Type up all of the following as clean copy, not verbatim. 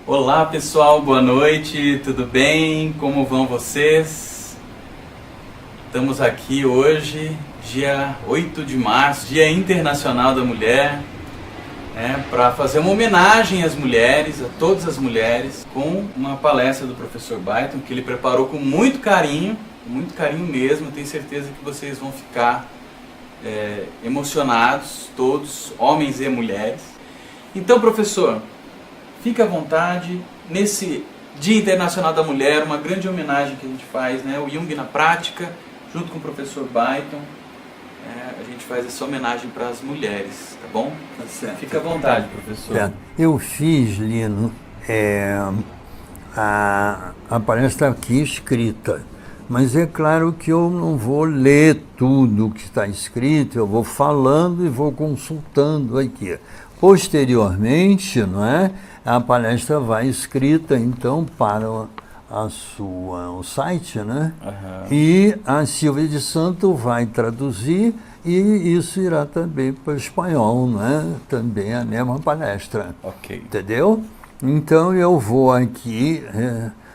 Olá pessoal, boa noite, tudo bem? Como vão vocês? Estamos aqui hoje, dia 8 de março, Dia Internacional da Mulher, para fazer uma homenagem às mulheres, a todas as mulheres, com uma palestra do professor Byton, que ele preparou com muito carinho mesmo. Tenho certeza que vocês vão ficar emocionados, todos, homens e mulheres. Então, professor, fique à vontade. Nesse Dia Internacional da Mulher, uma grande homenagem que a gente faz, o Jung na prática, junto com o professor Byton, a gente faz essa homenagem para as mulheres, tá bom? Tá certo. Fique à vontade, professor. Eu fiz, Lino, a palestra aqui escrita, mas é claro que eu não vou ler tudo que está escrito, eu vou falando e vou consultando aqui. Posteriormente, a palestra vai escrita, então, para o site, Uhum. E a Silvia de Santo vai traduzir e isso irá também para o espanhol, Também a mesma palestra. Ok. Entendeu? Então, eu vou aqui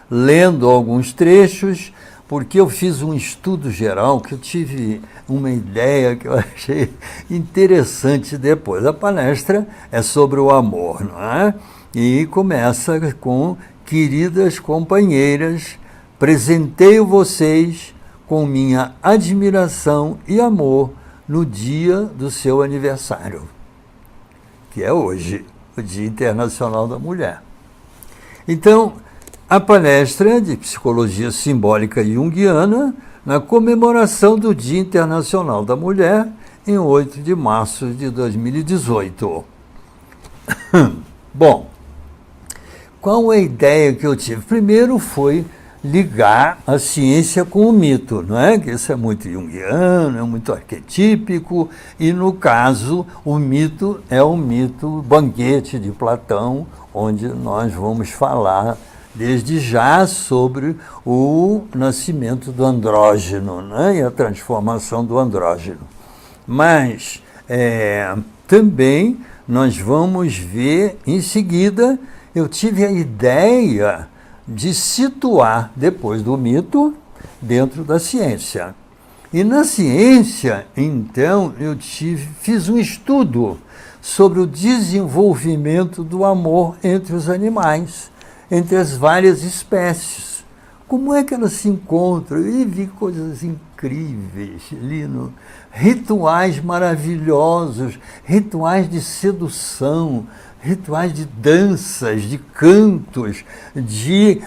lendo alguns trechos, porque eu fiz um estudo geral, que eu tive uma ideia que eu achei interessante depois. A palestra é sobre o amor, E começa com: queridas companheiras, presenteio vocês com minha admiração e amor no dia do seu aniversário, que é hoje, o Dia Internacional da Mulher. Então, a palestra de Psicologia Simbólica Junguiana na comemoração do Dia Internacional da Mulher, em 8 de março de 2018. Bom, qual a ideia que eu tive? Primeiro foi ligar a ciência com o mito, Que isso é muito junguiano, é muito arquetípico, e no caso o mito é o mito Banquete de Platão, onde nós vamos falar desde já sobre o nascimento do andrógeno, E a transformação do andrógeno. Mas também nós vamos ver em seguida, eu tive a ideia de situar, depois do mito, dentro da ciência. E na ciência, então, fiz um estudo sobre o desenvolvimento do amor entre os animais, entre as várias espécies. Como é que elas se encontram? E vi coisas incríveis, Lino. Rituais maravilhosos, rituais de sedução, rituais de danças, de cantos, de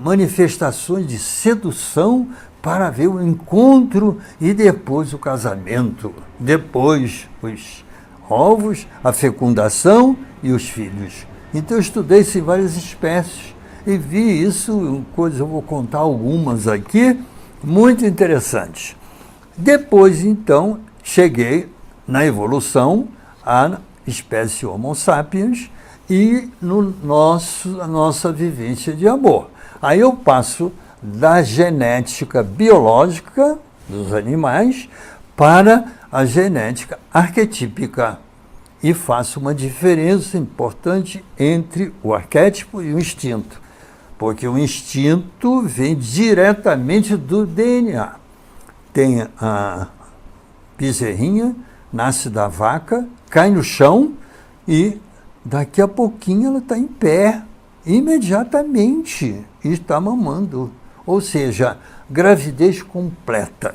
manifestações de sedução para ver o encontro e depois o casamento, depois os ovos, a fecundação e os filhos. Então eu estudei isso em várias espécies e vi isso, eu vou contar algumas aqui, muito interessantes. Depois, então, cheguei na evolução à espécie Homo sapiens e a nossa vivência de amor. Aí eu passo da genética biológica dos animais para a genética arquetípica e faço uma diferença importante entre o arquétipo e o instinto, porque o instinto vem diretamente do DNA. Tem a bezerrinha, nasce da vaca, cai no chão e daqui a pouquinho ela está em pé, imediatamente, e está mamando. Ou seja, gravidez completa.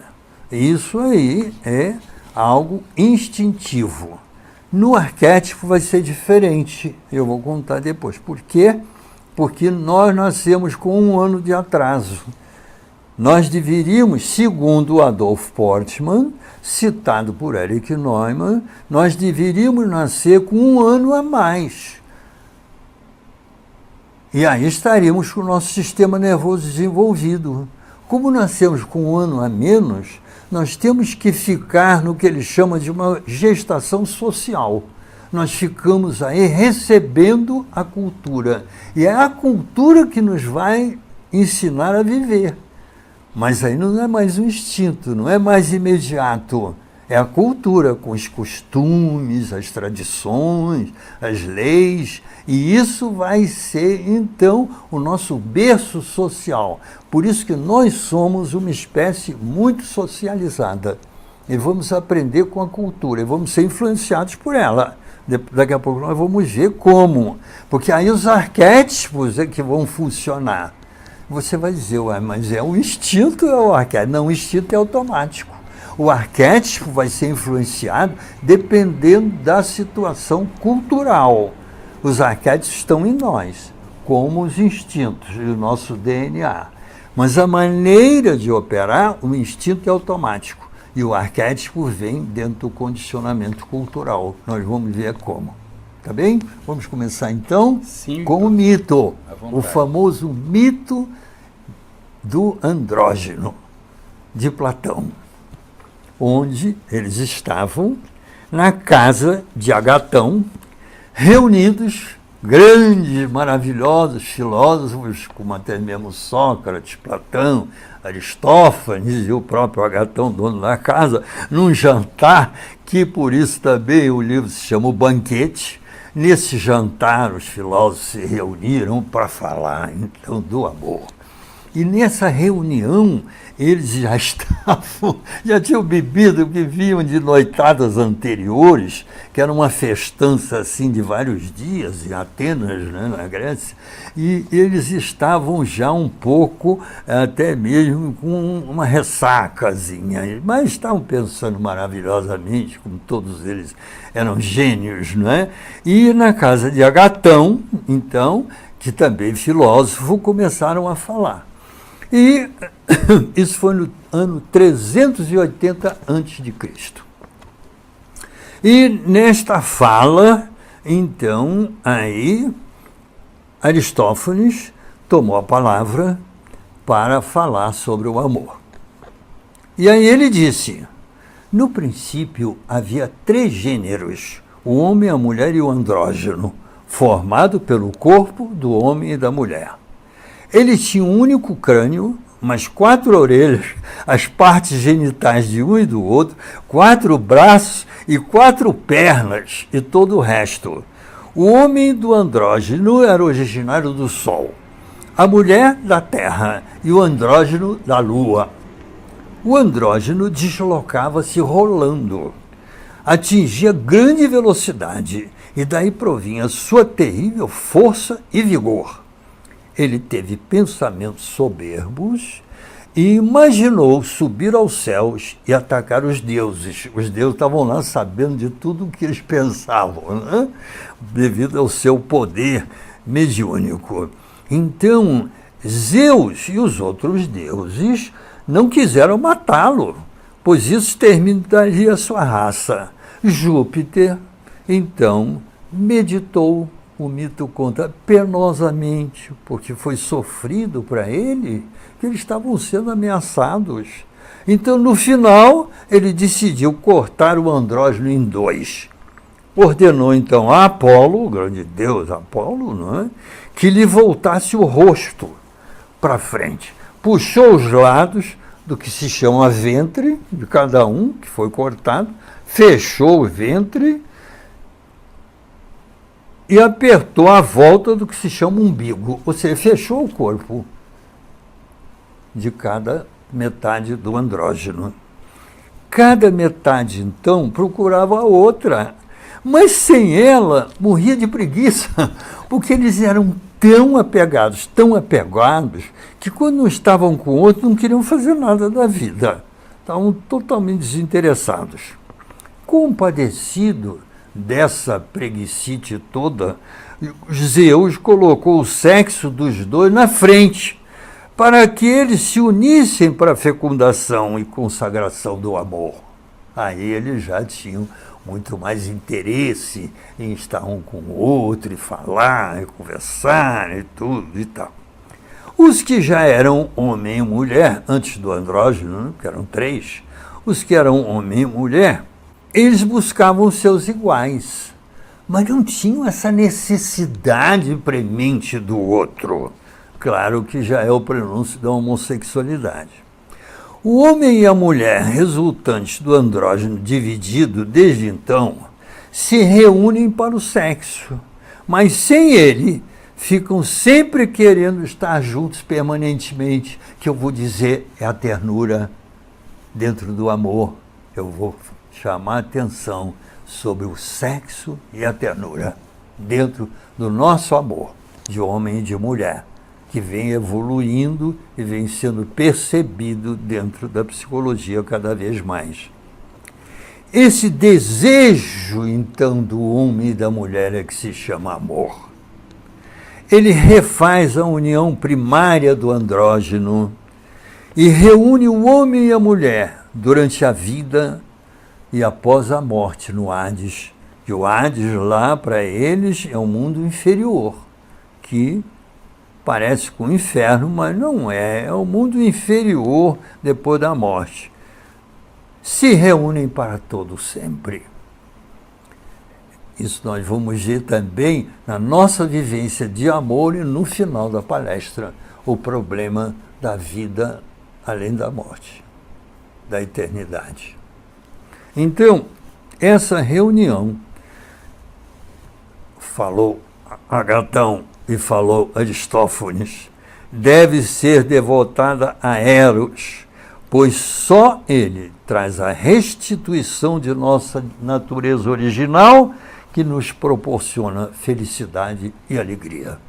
Isso aí é algo instintivo. No arquétipo vai ser diferente, eu vou contar depois. Por quê? Porque nós nascemos com 1 ano de atraso. Nós deveríamos, segundo Adolf Portman, citado por Erich Neumann, nós deveríamos nascer com 1 ano a mais. E aí estaríamos com o nosso sistema nervoso desenvolvido. Como nascemos com 1 ano a menos, nós temos que ficar no que ele chama de uma gestação social. Nós ficamos aí recebendo a cultura. E é a cultura que nos vai ensinar a viver. Mas aí não é mais um instinto, não é mais imediato. É a cultura, com os costumes, as tradições, as leis, e isso vai ser, então, o nosso berço social. Por isso que nós somos uma espécie muito socializada. E vamos aprender com a cultura, e vamos ser influenciados por ela. Daqui a pouco nós vamos ver como. Porque aí os arquétipos é que vão funcionar. Você vai dizer, ué, mas é o instinto ou é o arquétipo? Não, o instinto é automático. O arquétipo vai ser influenciado dependendo da situação cultural. Os arquétipos estão em nós, como os instintos do nosso DNA. Mas a maneira de operar, o instinto é automático. E o arquétipo vem dentro do condicionamento cultural. Nós vamos ver como. Tá bem? Vamos começar então com o mito. O famoso mito do andrógeno, de Platão, onde eles estavam na casa de Agatão, reunidos grandes, maravilhosos filósofos, como até mesmo Sócrates, Platão, Aristófanes e o próprio Agatão, dono da casa, num jantar, que por isso também o livro se chama O Banquete. Nesse jantar, os filósofos se reuniram para falar, então, do amor. E nessa reunião, eles já estavam, já tinham bebido, que vinham de noitadas anteriores, que era uma festança assim de vários dias em Atenas, né, na Grécia, e eles estavam já um pouco, até mesmo com uma ressacazinha, mas estavam pensando maravilhosamente, como todos eles eram gênios, não é? E na casa de Agatão, então, que também filósofo, começaram a falar. E isso foi no ano 380 a.C. E nesta fala, então, aí Aristófanes tomou a palavra para falar sobre o amor. E aí ele disse, no princípio havia 3 gêneros, o homem, a mulher e o andrógeno, formado pelo corpo do homem e da mulher. Ele tinha um único crânio, mas 4 orelhas, as partes genitais de um e do outro, 4 braços e 4 pernas e todo o resto. O homem do andrógeno era originário do Sol, a mulher da Terra e o andrógeno da Lua. O andrógeno deslocava-se rolando, atingia grande velocidade e daí provinha sua terrível força e vigor. Ele teve pensamentos soberbos e imaginou subir aos céus e atacar os deuses. Os deuses estavam lá sabendo de tudo o que eles pensavam, né? Devido ao seu poder mediúnico. Então, Zeus e os outros deuses não quiseram matá-lo, pois isso terminaria a sua raça. Júpiter, então, meditou. O mito conta penosamente, porque foi sofrido para ele, que eles estavam sendo ameaçados. Então, no final, ele decidiu cortar o andrógeno em 2. Ordenou, então, a Apolo, o grande deus Apolo, não é? Que lhe voltasse o rosto para frente. Puxou os lados do que se chama ventre, de cada um, que foi cortado, fechou o ventre, e apertou a volta do que se chama umbigo, ou seja, fechou o corpo de cada metade do andrógeno. Cada metade, então, procurava a outra, mas sem ela morria de preguiça, porque eles eram tão apegados, que quando não estavam com o outro não queriam fazer nada da vida, estavam totalmente desinteressados. Compadecido dessa preguicite toda, Zeus colocou o sexo dos dois na frente, para que eles se unissem para a fecundação e consagração do amor. Aí eles já tinham muito mais interesse em estar um com o outro, e falar, e conversar, e tudo e tal. Os que já eram homem e mulher, antes do andrógeno, que eram 3, os que eram homem e mulher, eles buscavam seus iguais, mas não tinham essa necessidade premente do outro. Claro que já é o prenúncio da homossexualidade. O homem e a mulher resultantes do andrógeno dividido desde então se reúnem para o sexo, mas sem ele ficam sempre querendo estar juntos permanentemente, que eu vou dizer é a ternura dentro do amor. Eu vou chamar a atenção sobre o sexo e a ternura dentro do nosso amor de homem e de mulher, que vem evoluindo e vem sendo percebido dentro da psicologia cada vez mais. Esse desejo, então, do homem e da mulher é que se chama amor. Ele refaz a união primária do andrógeno e reúne o homem e a mulher durante a vida e após a morte no Hades. E o Hades lá, para eles, é um mundo inferior, que parece com o inferno, mas não é. É o mundo inferior depois da morte. Se reúnem para todo sempre. Isso nós vamos ver também na nossa vivência de amor e no final da palestra, o problema da vida além da morte, da eternidade. Então, essa reunião, falou Agatão e falou Aristófanes, deve ser devotada a Eros, pois só ele traz a restituição de nossa natureza original, que nos proporciona felicidade e alegria.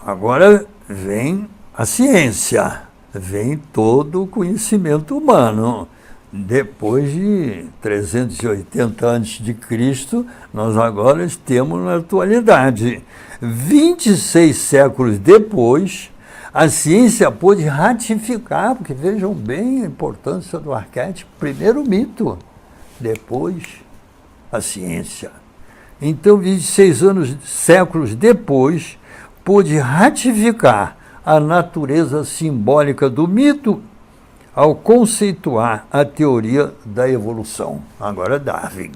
Agora vem a ciência, vem todo o conhecimento humano. Depois de 380 a.C., nós agora temos na atualidade. 26 séculos depois, a ciência pôde ratificar, porque vejam bem a importância do arquétipo, primeiro o mito, depois a ciência. Então, 26 séculos depois, pôde ratificar a natureza simbólica do mito ao conceituar a teoria da evolução, agora Darwin.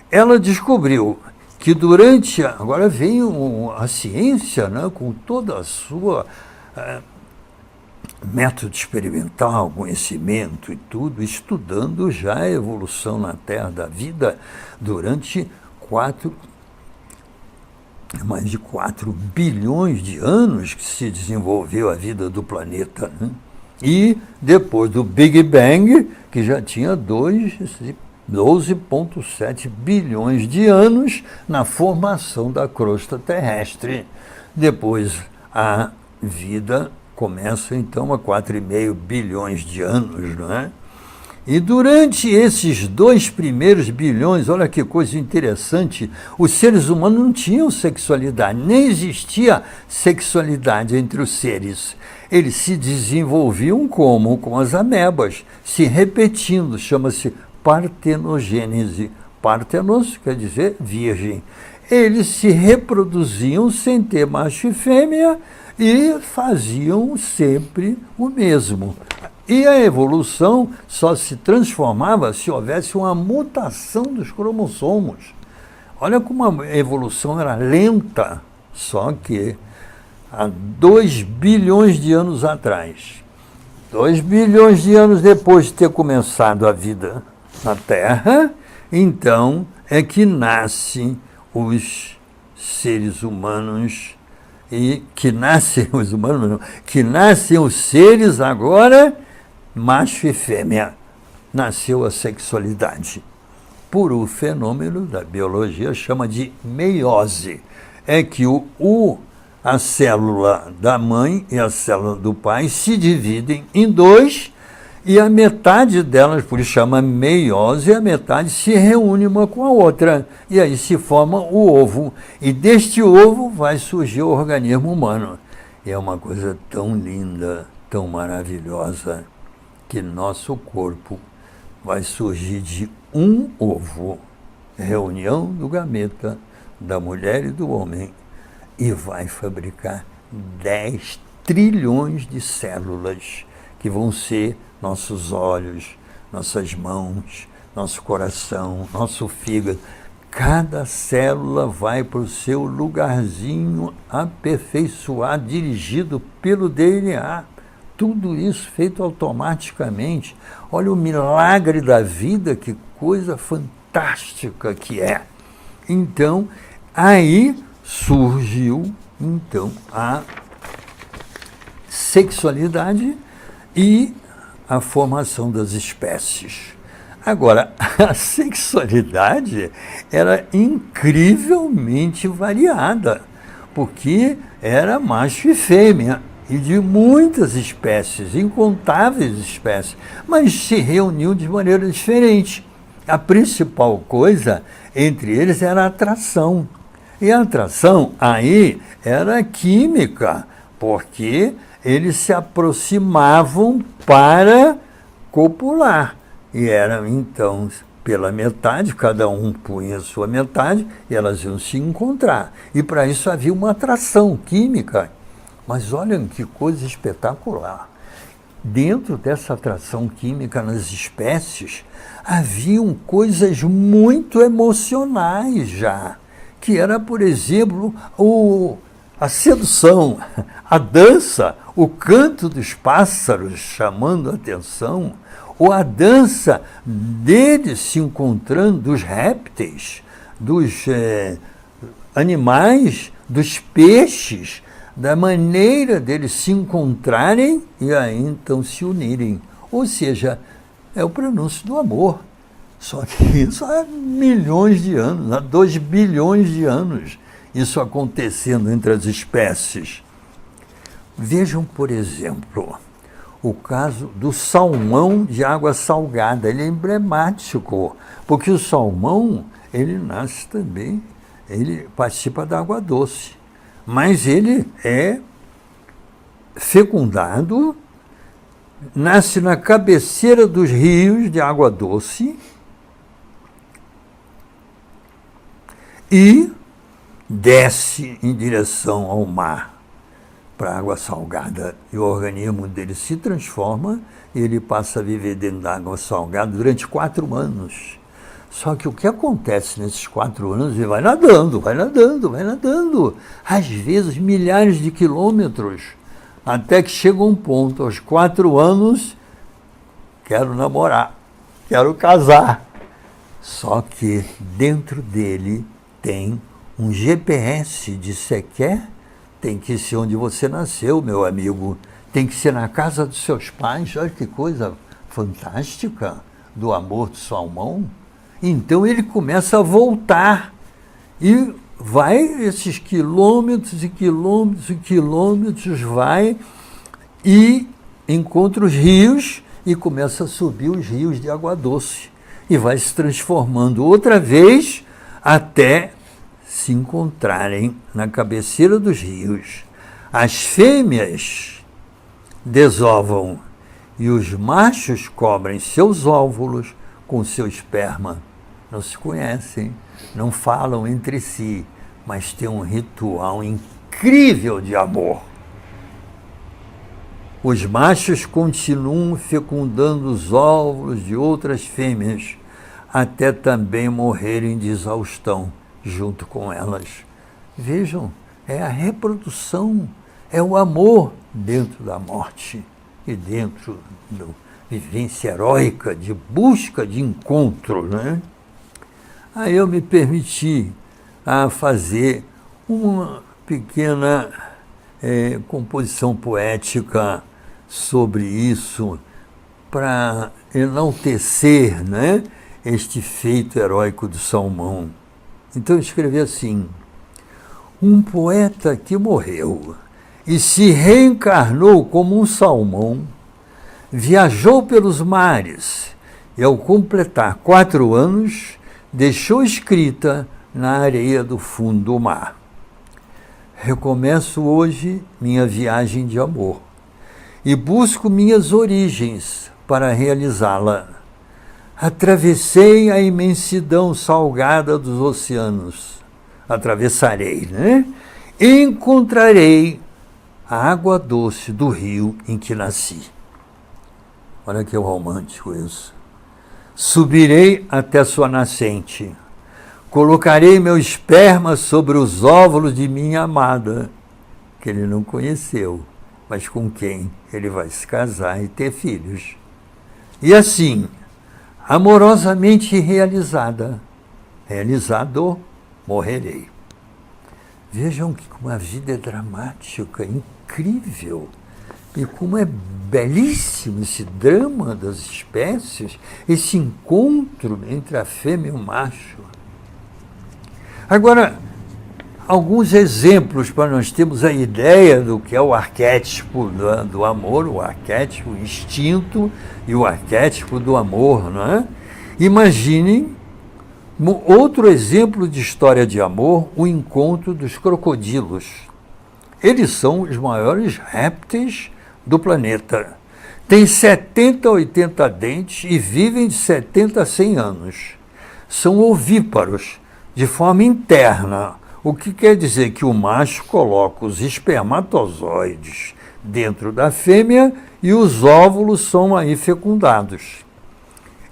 Ela descobriu que agora vem a ciência, né, com toda a sua método experimental, conhecimento e tudo, estudando já a evolução na Terra da vida durante mais de 4 bilhões de anos que se desenvolveu a vida do planeta, né? E depois do Big Bang, que já tinha 12,7 bilhões de anos na formação da crosta terrestre. Depois a vida começa então a 4,5 bilhões de anos, não é? E durante esses 2 primeiros bilhões, olha que coisa interessante, os seres humanos não tinham sexualidade, nem existia sexualidade entre os seres. Eles se desenvolviam como? Com as amebas, se repetindo, chama-se partenogênese. Partenos quer dizer virgem. Eles se reproduziam sem ter macho e fêmea e faziam sempre o mesmo. E a evolução só se transformava se houvesse uma mutação dos cromossomos. Olha como a evolução era lenta, só que há 2 bilhões de anos atrás, 2 bilhões de anos depois de ter começado a vida na Terra, então é que nascem os seres humanos, e que nascem os humanos, não, que nascem os seres agora, macho e fêmea, nasceu a sexualidade. Por um fenômeno da biologia chama de meiose. É que a célula da mãe e a célula do pai se dividem em 2 e a metade delas, por isso chama meiose, a metade se reúne uma com a outra. E aí se forma o ovo. E deste ovo vai surgir o organismo humano. E é uma coisa tão linda, tão maravilhosa, que nosso corpo vai surgir de um ovo, reunião do gameta, da mulher e do homem, e vai fabricar 10 trilhões de células, que vão ser nossos olhos, nossas mãos, nosso coração, nosso fígado. Cada célula vai para o seu lugarzinho aperfeiçoado, dirigido pelo DNA. tudo isso feito automaticamente. Olha o milagre da vida, que coisa fantástica que é. Então, aí surgiu então a sexualidade e a formação das espécies. Agora, a sexualidade era incrivelmente variada, porque era macho e fêmea, e de muitas espécies, incontáveis espécies, mas se reuniam de maneira diferente. A principal coisa entre eles era a atração. E a atração aí era química, porque eles se aproximavam para copular. E eram, então, pela metade, cada um punha a sua metade, e elas iam se encontrar. E para isso havia uma atração química. Mas olhem que coisa espetacular. Dentro dessa atração química nas espécies, haviam coisas muito emocionais já, que era, por exemplo, a sedução, a dança, o canto dos pássaros chamando a atenção, ou a dança deles se encontrando, dos répteis, dos animais, dos peixes, da maneira deles se encontrarem e aí então se unirem. Ou seja, é o prenúncio do amor. Só que isso há milhões de anos, há 2 bilhões de anos, isso acontecendo entre as espécies. Vejam, por exemplo, o caso do salmão de água salgada. Ele é emblemático, porque o salmão, ele nasce também, ele participa da água doce, mas ele é fecundado, nasce na cabeceira dos rios de água doce e desce em direção ao mar, para a água salgada, e o organismo dele se transforma e ele passa a viver dentro da água salgada durante 4 anos. Só que o que acontece nesses 4 anos, ele vai nadando, às vezes milhares de quilômetros, até que chega um ponto, aos 4 anos, quero namorar, quero casar. Só que dentro dele tem um GPS de sequer. Tem que ser onde você nasceu, meu amigo. Tem que ser na casa dos seus pais. Olha que coisa fantástica do amor do salmão. Então ele começa a voltar e vai esses quilômetros e quilômetros e quilômetros, vai e encontra os rios e começa a subir os rios de água doce. E vai se transformando outra vez até se encontrarem na cabeceira dos rios. As fêmeas desovam e os machos cobrem seus óvulos com seu esperma. Não se conhecem, não falam entre si, mas têm um ritual incrível de amor. Os machos continuam fecundando os óvulos de outras fêmeas, até também morrerem de exaustão junto com elas. Vejam, é a reprodução, é o amor dentro da morte e dentro da vivência heróica de busca de encontro, né? Aí eu me permiti fazer uma pequena composição poética sobre isso, para enaltecer, né, este feito heróico do salmão. Então eu escrevi assim: um poeta que morreu e se reencarnou como um salmão, viajou pelos mares e, ao completar 4 anos, deixou escrita na areia do fundo do mar: recomeço hoje minha viagem de amor e busco minhas origens para realizá-la. Atravessei a imensidão salgada dos oceanos, atravessarei, né? E encontrarei a água doce do rio em que nasci. Olha que romântico isso. Subirei até sua nascente, colocarei meu esperma sobre os óvulos de minha amada, que ele não conheceu, mas com quem ele vai se casar e ter filhos. E assim, amorosamente realizado, morrerei. Vejam que uma vida é dramática, incrível. E como é belíssimo esse drama das espécies, esse encontro entre a fêmea e o macho. Agora, alguns exemplos para nós termos a ideia do que é o arquétipo do amor, o arquétipo o instinto e o arquétipo do amor, não é? Imaginem outro exemplo de história de amor, o encontro dos crocodilos. Eles são os maiores répteis do planeta. Têm 70 a 80 dentes e vivem de 70 a 100 anos. São ovíparos, de forma interna, o que quer dizer que o macho coloca os espermatozoides dentro da fêmea e os óvulos são aí fecundados.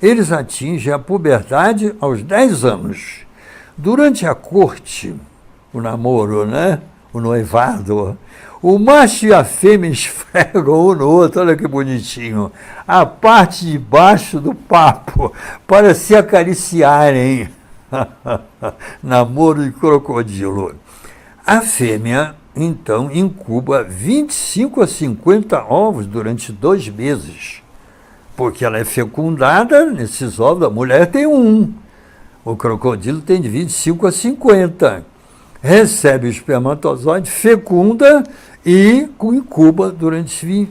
Eles atingem a puberdade aos 10 anos. Durante a corte, o namoro, né? O noivado, o macho e a fêmea esfregam um no outro, olha que bonitinho, a parte de baixo do papo, para se acariciarem. Namoro de crocodilo. A fêmea, então, incuba 25 a 50 ovos durante 2 meses, porque ela é fecundada nesses ovos, a mulher tem um, o crocodilo tem de 25 a 50. Recebe o espermatozoide, fecunda e incuba durante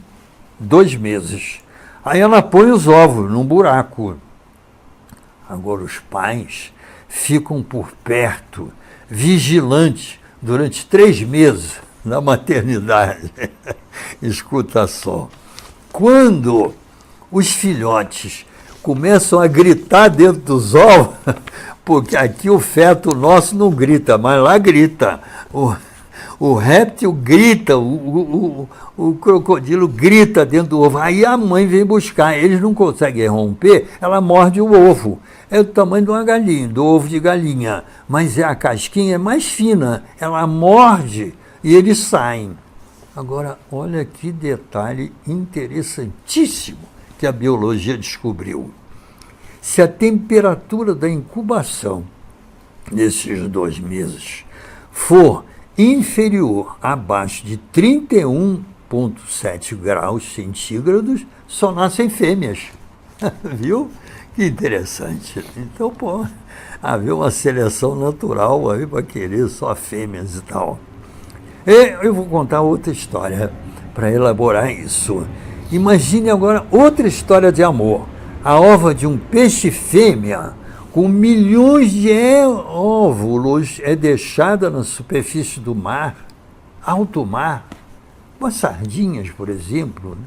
2 meses. Aí ela põe os ovos num buraco. Agora os pais ficam por perto, vigilantes, durante 3 meses na maternidade. Escuta só. Quando os filhotes começam a gritar dentro dos ovos, porque aqui o feto nosso não grita, mas lá grita. O réptil grita, o crocodilo grita dentro do ovo. Aí a mãe vem buscar, eles não conseguem romper, ela morde o ovo. É do tamanho de uma galinha, do ovo de galinha, mas a casquinha é mais fina, ela morde e eles saem. Agora, olha que detalhe interessantíssimo que a biologia descobriu. Se a temperatura da incubação nesses 2 meses for inferior abaixo de 31,7 graus centígrados, só nascem fêmeas. Viu? Que interessante. Então, havia uma seleção natural aí para querer só fêmeas e tal. Eu vou contar outra história para elaborar isso. Imagine agora outra história de amor. A ova de um peixe fêmea com milhões de óvulos é deixada na superfície do mar, alto mar, umas sardinhas, por exemplo.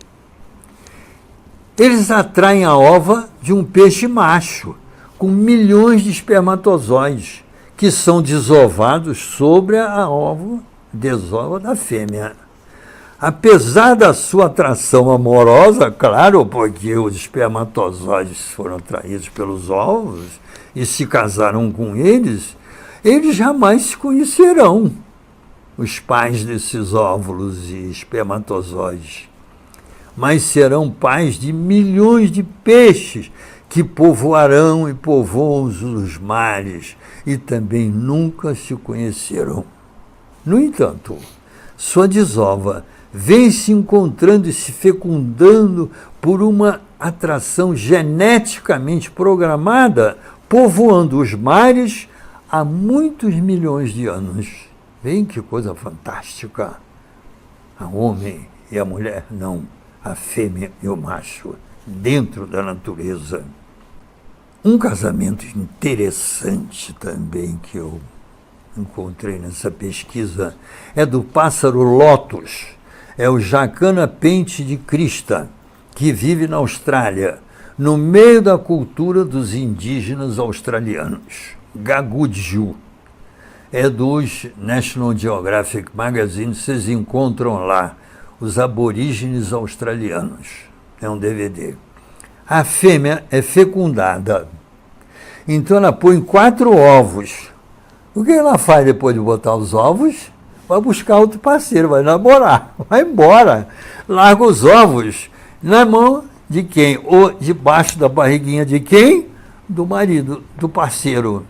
Eles atraem a ova de um peixe macho, com milhões de espermatozoides, que são desovados sobre a desova da fêmea. Apesar da sua atração amorosa, claro, porque os espermatozoides foram atraídos pelos ovos e se casaram com eles, eles jamais se conhecerão, os pais desses óvulos e espermatozoides. Mas serão pais de milhões de peixes que povoarão e povoam os mares e também nunca se conhecerão. No entanto, sua desova vem se encontrando e se fecundando por uma atração geneticamente programada, povoando os mares há muitos milhões de anos. Vem que coisa fantástica. A homem e a mulher, não. A fêmea e o macho, dentro da natureza. Um casamento interessante também que eu encontrei nessa pesquisa é do pássaro lótus. É o Jacana pente de crista, que vive na Austrália, no meio da cultura dos indígenas australianos. Gagudju. É dos National Geographic Magazine, vocês encontram lá, os aborígenes australianos. É um DVD. A fêmea é fecundada. Então ela põe 4 ovos. O que ela faz depois de botar os ovos? vai buscar outro parceiro, vai namorar, vai embora. Larga os ovos na mão de quem? Ou debaixo da barriguinha de quem? Do marido, do parceiro.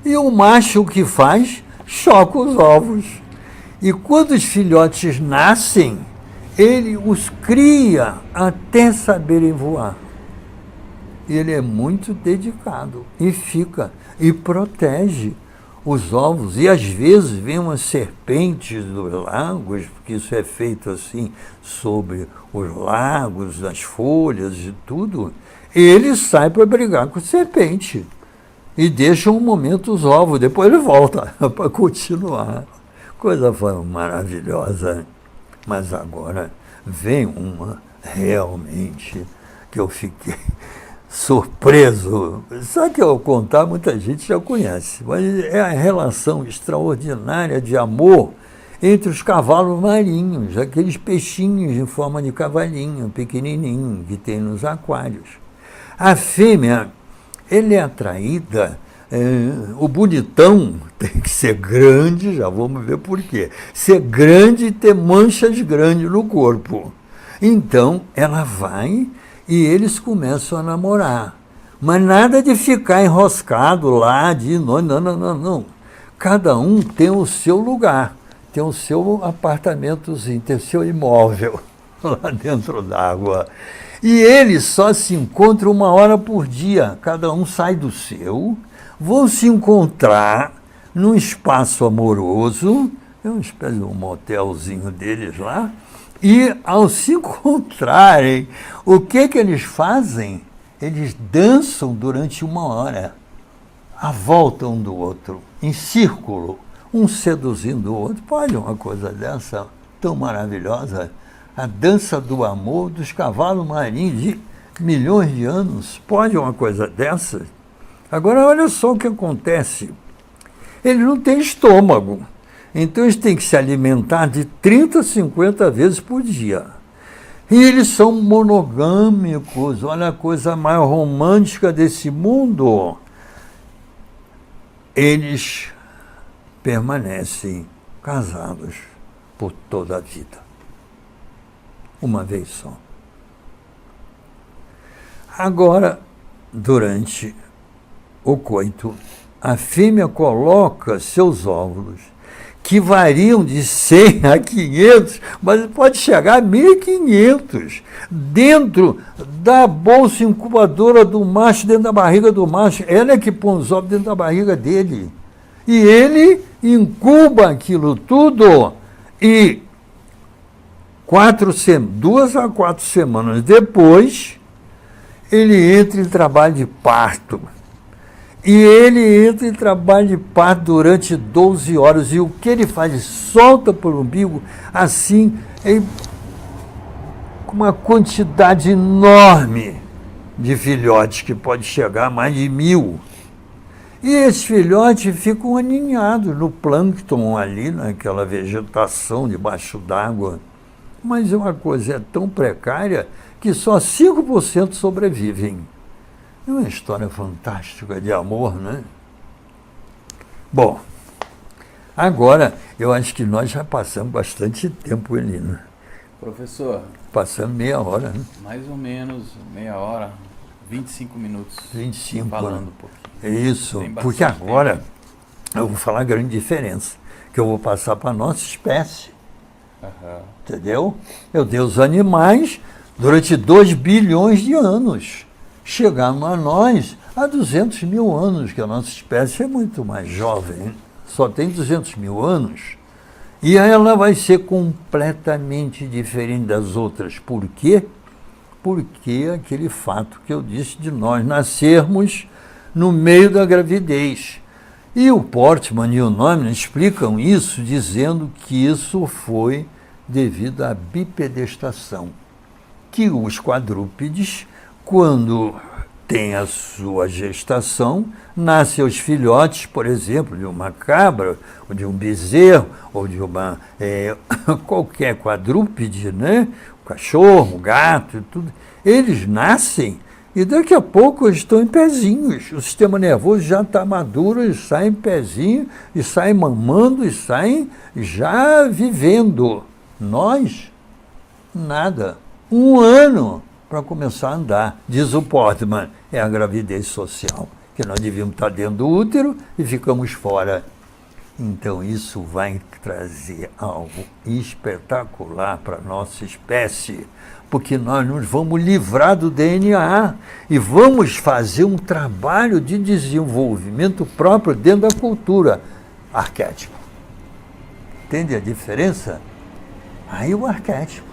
E o macho o que faz? Choca os ovos. E quando os filhotes nascem, ele os cria até saberem voar. Ele é muito dedicado e fica e protege os ovos. E às vezes vem umas serpentes dos lagos, porque isso é feito assim sobre os lagos, as folhas e tudo. Ele sai para brigar com a serpente e deixa um momento os ovos, depois ele volta para continuar. Coisa maravilhosa. Mas agora vem uma realmente que eu fiquei surpreso. Só que ao contar, muita gente já conhece, mas é a relação extraordinária de amor entre os cavalos marinhos, aqueles peixinhos em forma de cavalinho, pequenininho, que tem nos aquários. A fêmea, ele é atraída, o bonitão tem que ser grande, já vamos ver por quê. Ser grande e ter manchas grandes no corpo. Então, ela vai e eles começam a namorar. Mas nada de ficar enroscado lá, não. Cada um tem o seu lugar, tem o seu apartamentozinho, tem o seu imóvel lá dentro d'água. E eles só se encontram 1 hora por dia, cada um sai do seu, vão se encontrar num espaço amoroso, é uma espécie de um motelzinho deles lá, e ao se encontrarem, o que eles fazem? Eles dançam durante 1 hora, à volta um do outro, em círculo, um seduzindo o outro. Pode uma coisa dessa tão maravilhosa? A dança do amor dos cavalos marinhos de milhões de anos. Pode uma coisa dessa? Agora, olha só o que acontece. Eles não têm estômago. Então, eles têm que se alimentar de 30 a 50 vezes por dia. E eles são monogâmicos. Olha a coisa mais romântica desse mundo. Eles permanecem casados por toda a vida. Uma vez só. Agora, durante o coito, a fêmea coloca seus óvulos, que variam de 100 a 500, mas pode chegar a 1.500, dentro da bolsa incubadora do macho, dentro da barriga do macho. Ela é que põe os ovos dentro da barriga dele. E ele incuba aquilo tudo e 2 a 4 semanas depois, ele entra em trabalho de parto. E ele entra em trabalho de parto durante 12 horas. E o que ele faz? Ele solta por umbigo, assim, com uma quantidade enorme de filhotes, que pode chegar a mais de 1.000. E esses filhotes ficam aninhados no plâncton ali, naquela vegetação debaixo d'água. Mas uma coisa é tão precária que só 5% sobrevivem. É uma história fantástica de amor, né? Bom, agora eu acho que nós já passamos bastante tempo, Elina. Professor. Passamos meia hora, né? Mais ou menos meia hora, 25 minutos. 25 falando um pouquinho. É isso, porque agora eu vou falar a grande diferença, que eu vou passar para a nossa espécie. Entendeu? Eu dei os animais durante 2 bilhões de anos. Chegaram a nós há 200 mil anos, que a nossa espécie é muito mais jovem, só tem 200 mil anos. E ela vai ser completamente diferente das outras. Por quê? Porque aquele fato que eu disse de nós nascermos no meio da gravidez. E o Portman e o Neumann explicam isso dizendo que isso foi devido à bipedestação, que os quadrúpedes, quando tem a sua gestação, nascem os filhotes, por exemplo, de uma cabra, ou de um bezerro, ou de uma qualquer quadrúpede, né? O cachorro, o gato, tudo. Eles nascem E daqui a pouco eles estão em pezinhos. O sistema nervoso já está maduro, eles saem em pezinho, e saem mamando, e saem já vivendo. Nós, nada. 1 ano para começar a andar. Diz o Portman, é a gravidez social, que nós devíamos estar dentro do útero e ficamos fora. Então isso vai trazer algo espetacular para a nossa espécie, porque nós nos vamos livrar do DNA e vamos fazer um trabalho de desenvolvimento próprio dentro da cultura. Arquétipo. Entende a diferença? Aí o arquétipo.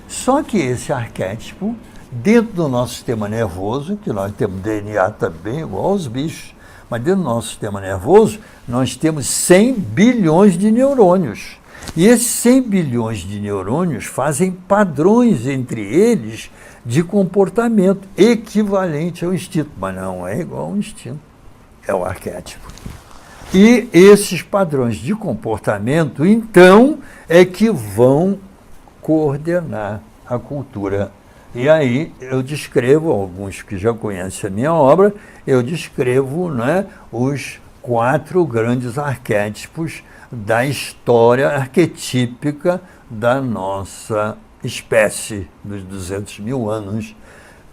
Só que esse arquétipo, dentro do nosso sistema nervoso, que nós temos DNA também, igual aos bichos, mas dentro do nosso sistema nervoso, nós temos 100 bilhões de neurônios. E esses 100 bilhões de neurônios fazem padrões entre eles de comportamento equivalente ao instinto, mas não é igual ao instinto, é o arquétipo. E esses padrões de comportamento, então, é que vão coordenar a cultura. E aí eu descrevo, alguns que já conhecem a minha obra, eu descrevo, né, os 4 grandes arquétipos da história arquetípica da nossa espécie, dos 200 mil anos.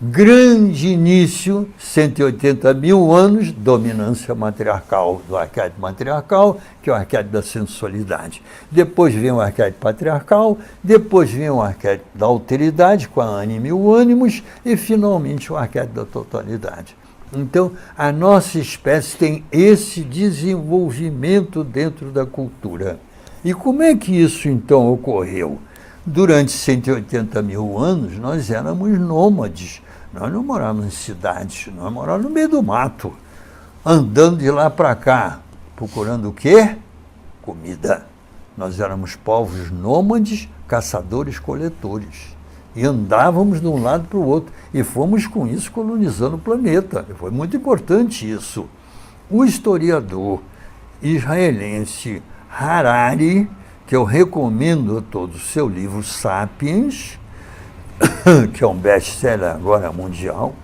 Grande início, 180 mil anos, dominância matriarcal, do arquétipo matriarcal, que é o arquétipo da sensualidade. Depois vem o arquétipo patriarcal, depois vem o arquétipo da alteridade, com a ânima e o ânimos, e finalmente o arquétipo da totalidade. Então, a nossa espécie tem esse desenvolvimento dentro da cultura. E como é que isso, então, ocorreu? Durante 180 mil anos, nós éramos nômades. Nós não morávamos em cidades, nós morávamos no meio do mato, andando de lá para cá, procurando o quê? Comida. Nós éramos povos nômades, caçadores-coletores. E andávamos de um lado para o outro. E fomos, com isso, colonizando o planeta. Foi muito importante isso. O historiador israelense Harari, que eu recomendo a todos, seu livro Sapiens, que é um best-seller agora mundial,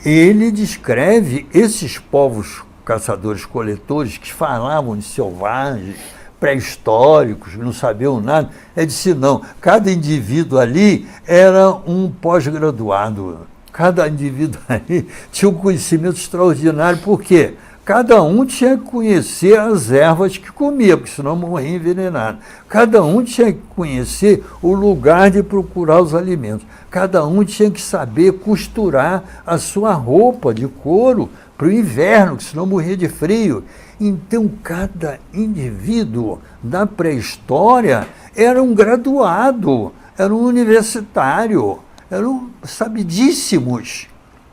ele descreve esses povos caçadores-coletores que falavam de selvagens, pré-históricos, não sabiam nada. Ele disse, não, cada indivíduo ali era um pós-graduado. Cada indivíduo ali tinha um conhecimento extraordinário. Por quê? Cada um tinha que conhecer as ervas que comia, porque senão morria envenenado. Cada um tinha que conhecer o lugar de procurar os alimentos. Cada um tinha que saber costurar a sua roupa de couro para o inverno, porque senão morria de frio. Então, cada indivíduo da pré-história era um graduado, era um universitário, eram sabidíssimos.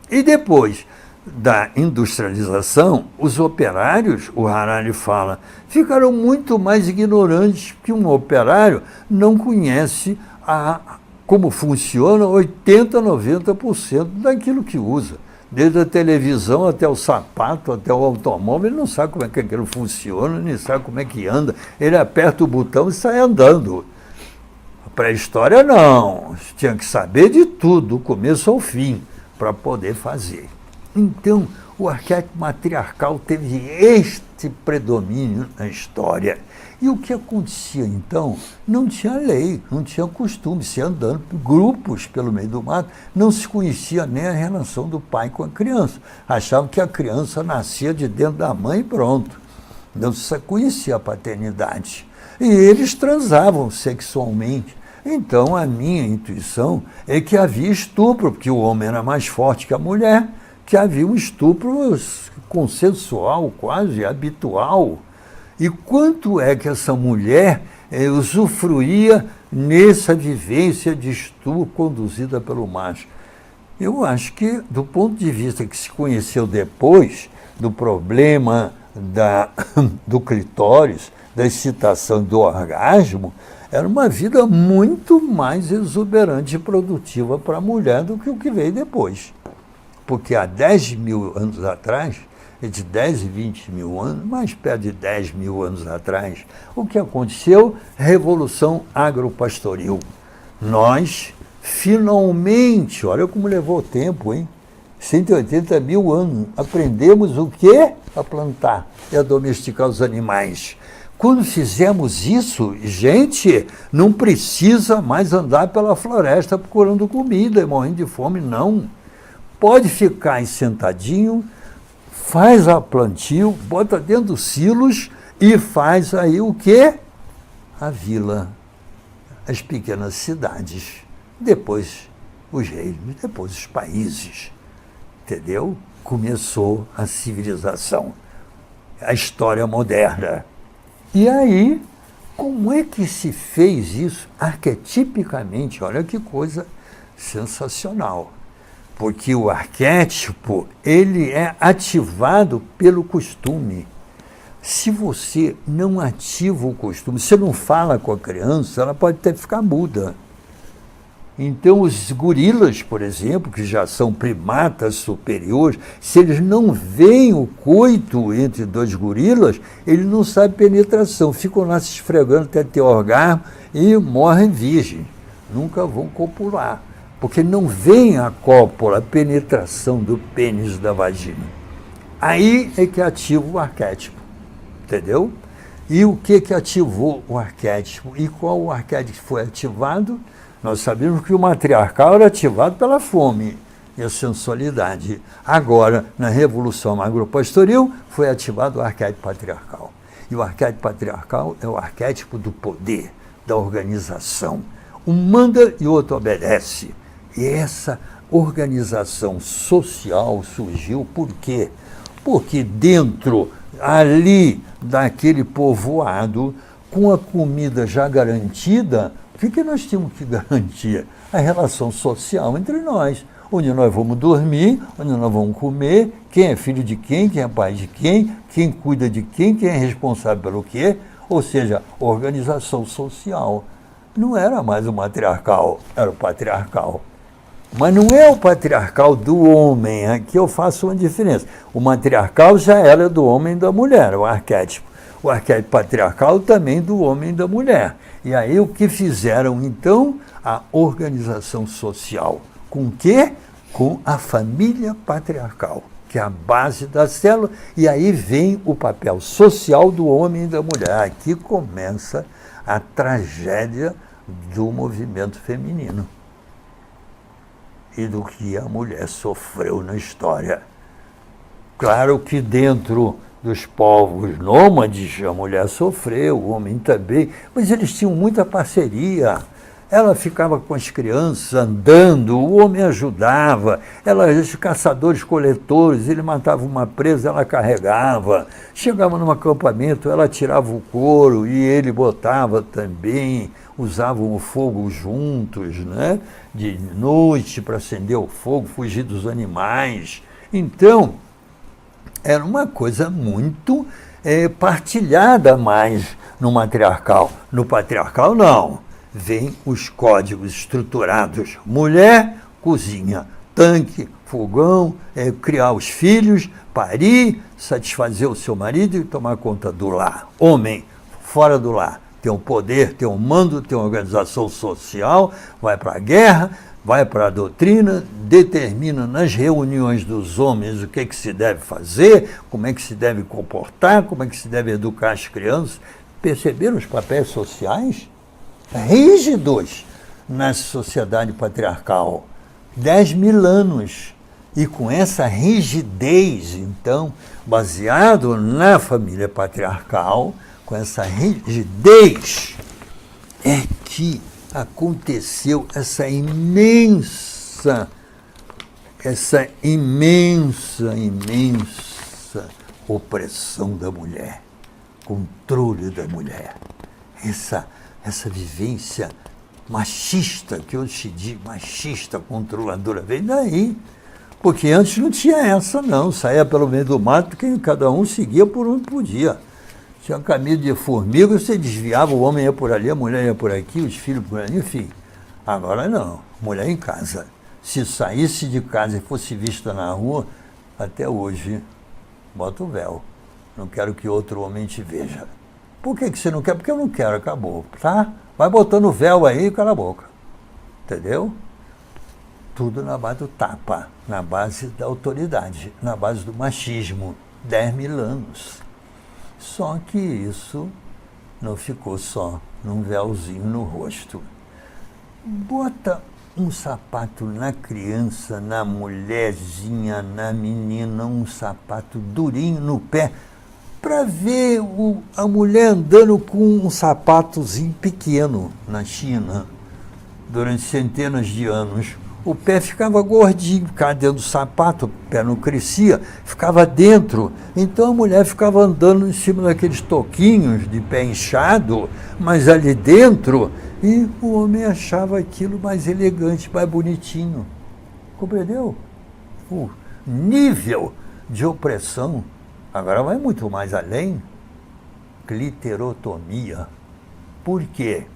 E depois da industrialização, os operários, o Harari fala, ficaram muito mais ignorantes, porque um operário não conhece como funciona 80%, 90% daquilo que usa. Desde a televisão até o sapato, até o automóvel, ele não sabe como é que aquilo funciona, nem sabe como é que anda. Ele aperta o botão e sai andando. A pré-história não, tinha que saber de tudo, do começo ao fim, para poder fazer. Então, o arquétipo matriarcal teve este predomínio na história. E o que acontecia, então? Não tinha lei, não tinha costume, se andando por grupos pelo meio do mato, não se conhecia nem a relação do pai com a criança. Achavam que a criança nascia de dentro da mãe e pronto. Não se conhecia a paternidade. E eles transavam sexualmente. Então, a minha intuição é que havia estupro, porque o homem era mais forte que a mulher, que havia um estupro consensual, quase habitual. E quanto é que essa mulher usufruía nessa vivência de estupro conduzida pelo macho? Eu acho que, do ponto de vista que se conheceu depois, do problema do clitóris, da excitação do orgasmo, era uma vida muito mais exuberante e produtiva para a mulher do que o que veio depois. Porque há 10 mil anos atrás, entre 10 e 20 mil anos, mais perto de 10 mil anos atrás, o que aconteceu? Revolução agropastoril. Nós, finalmente, olha como levou tempo, hein? 180 mil anos. Aprendemos o quê? A plantar e a domesticar os animais. Quando fizemos isso, gente, não precisa mais andar pela floresta procurando comida e morrendo de fome, não. Pode ficar aí sentadinho, faz a plantio, bota dentro dos silos e faz aí o quê? A vila, as pequenas cidades, depois os reinos, depois os países, entendeu? Começou a civilização, a história moderna. E aí, como é que se fez isso arquetipicamente? Olha que coisa sensacional. Porque o arquétipo, ele é ativado pelo costume. Se você não ativa o costume, você não fala com a criança, ela pode até ficar muda. Então, os gorilas, por exemplo, que já são primatas superiores, se eles não veem o coito entre dois gorilas, eles não sabem penetração, ficam lá se esfregando até ter orgasmo e morrem virgens, nunca vão copular, porque não veem a cópula, a penetração do pênis da vagina. Aí é que ativa o arquétipo, entendeu? E o que ativou o arquétipo? E qual o arquétipo foi ativado? Nós sabemos que o matriarcal era ativado pela fome e a sensualidade. Agora, na Revolução Agropastoril, foi ativado o arquétipo patriarcal. E o arquétipo patriarcal é o arquétipo do poder, da organização. Um manda e o outro obedece. E essa organização social surgiu por quê? Porque dentro, ali, daquele povoado, com a comida já garantida, o que nós tínhamos que garantir? A relação social entre nós, onde nós vamos dormir, onde nós vamos comer, quem é filho de quem é pai de quem cuida de quem é responsável pelo quê, ou seja, organização social. Não era mais o matriarcal, era o patriarcal. Mas não é o patriarcal do homem, aqui eu faço uma diferença. O matriarcal já era do homem e da mulher, o arquétipo. O arquétipo patriarcal também do homem e da mulher. E aí o que fizeram então? A organização social. Com o quê? Com a família patriarcal, que é a base da célula. E aí vem o papel social do homem e da mulher. Aqui começa a tragédia do movimento feminino e do que a mulher sofreu na história. Claro que dentro dos povos nômades, a mulher sofreu, o homem também, mas eles tinham muita parceria. Ela ficava com as crianças andando, o homem ajudava, os caçadores-coletores, ele matava uma presa, ela carregava. Chegava num acampamento, ela tirava o couro e ele botava também, usavam o fogo juntos, né? De noite para acender o fogo, fugir dos animais. Então, era uma coisa muito partilhada mais no matriarcal. No patriarcal, não. Vêm os códigos estruturados. Mulher, cozinha, tanque, fogão, criar os filhos, parir, satisfazer o seu marido e tomar conta do lar. Homem, fora do lar. Tem um poder, tem um mando, tem uma organização social, vai para a guerra, vai para a doutrina, determina nas reuniões dos homens o que se deve fazer, como é que se deve comportar, como é que se deve educar as crianças. Perceberam os papéis sociais rígidos na sociedade patriarcal? 10.000 anos. E com essa rigidez, então, baseado na família patriarcal, com essa rigidez, é que aconteceu essa imensa opressão da mulher, controle da mulher, essa vivência machista, que eu te digo, machista, controladora, veio daí. Porque antes não tinha essa, não. Saía pelo meio do mato, que cada um seguia por onde podia. Tinha um caminho de formiga, você desviava, o homem ia por ali, a mulher ia por aqui, os filhos por ali, enfim. Agora não, mulher em casa. Se saísse de casa e fosse vista na rua, até hoje, bota o véu. Não quero que outro homem te veja. Por que você não quer? Porque eu não quero, acabou, tá? Vai botando o véu aí e cala a boca. Entendeu? Tudo na base do tapa, na base da autoridade, na base do machismo. 10.000 anos. Só que isso não ficou só num véuzinho no rosto. Bota um sapato na criança, na mulherzinha, na menina, um sapato durinho no pé, para ver a mulher andando com um sapatozinho pequeno na China, durante centenas de anos. O pé ficava gordinho, ficava dentro do sapato, o pé não crescia, ficava dentro. Então a mulher ficava andando em cima daqueles toquinhos de pé inchado, mas ali dentro, e o homem achava aquilo mais elegante, mais bonitinho. Compreendeu? O nível de opressão agora vai muito mais além. Cliterotomia. Por quê?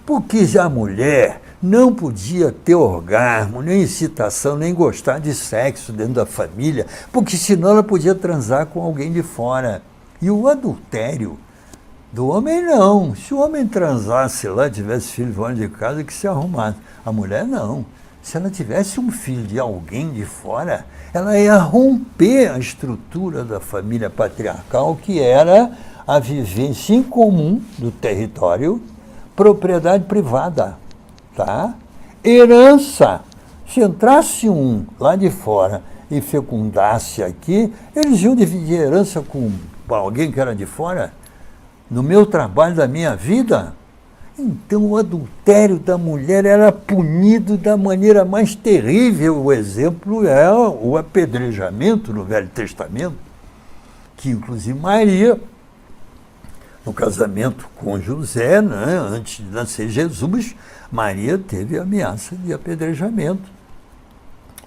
Porque já a mulher não podia ter orgasmo, nem excitação, nem gostar de sexo dentro da família, porque senão ela podia transar com alguém de fora. E o adultério do homem não. Se o homem transasse lá, tivesse filho fora de casa, que se arrumasse. A mulher não. Se ela tivesse um filho de alguém de fora, ela ia romper a estrutura da família patriarcal, que era a vivência em comum do território, propriedade privada, tá? Herança. Se entrasse um lá de fora e fecundasse aqui, eles iam dividir herança com alguém que era de fora? No meu trabalho, da minha vida? Então o adultério da mulher era punido da maneira mais terrível. O exemplo é o apedrejamento no Velho Testamento, que inclusive Maria, no casamento com José, né, antes de nascer Jesus, Maria teve ameaça de apedrejamento,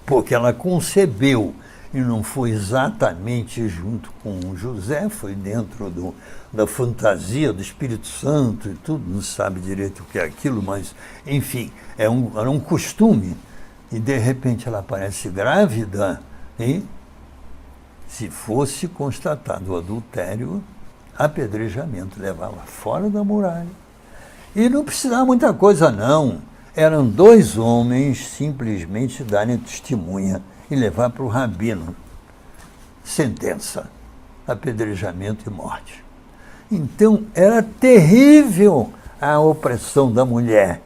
porque ela concebeu, e não foi exatamente junto com José, foi dentro da fantasia do Espírito Santo e tudo, não sabe direito o que é aquilo, mas, enfim, era um costume. E, de repente, ela aparece grávida, e, se fosse constatado o adultério, apedrejamento, levava fora da muralha. E não precisava muita coisa, não. Eram 2 homens simplesmente darem testemunha e levar para o rabino. Sentença, apedrejamento e morte. Então, era terrível a opressão da mulher.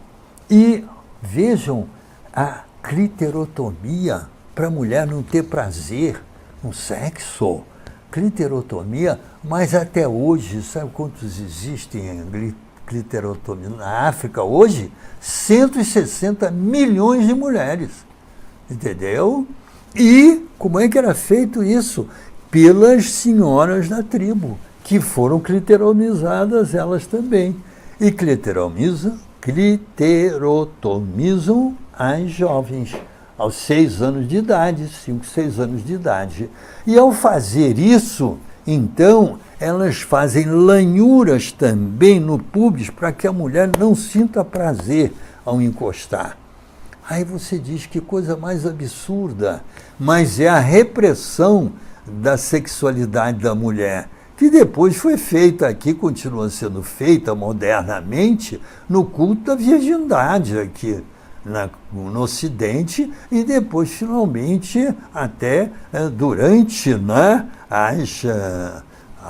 E vejam, a cliterotomia, para a mulher não ter prazer no sexo. Cliterotomia, mas até hoje, sabe quantos existem em cliterotomia? Na África, hoje, 160 milhões de mulheres. Entendeu? E como é que era feito isso? Pelas senhoras da tribo, que foram cliteromizadas elas também. E cliterotomizam as jovens, aos 6 anos de idade, 5, 6 anos de idade. E ao fazer isso, então, elas fazem lanhuras também no púbis para que a mulher não sinta prazer ao encostar. Aí você diz que coisa mais absurda, mas é a repressão da sexualidade da mulher, que depois foi feita aqui, continua sendo feita modernamente, no culto da virgindade aqui no Ocidente, e depois, finalmente, até durante, né, a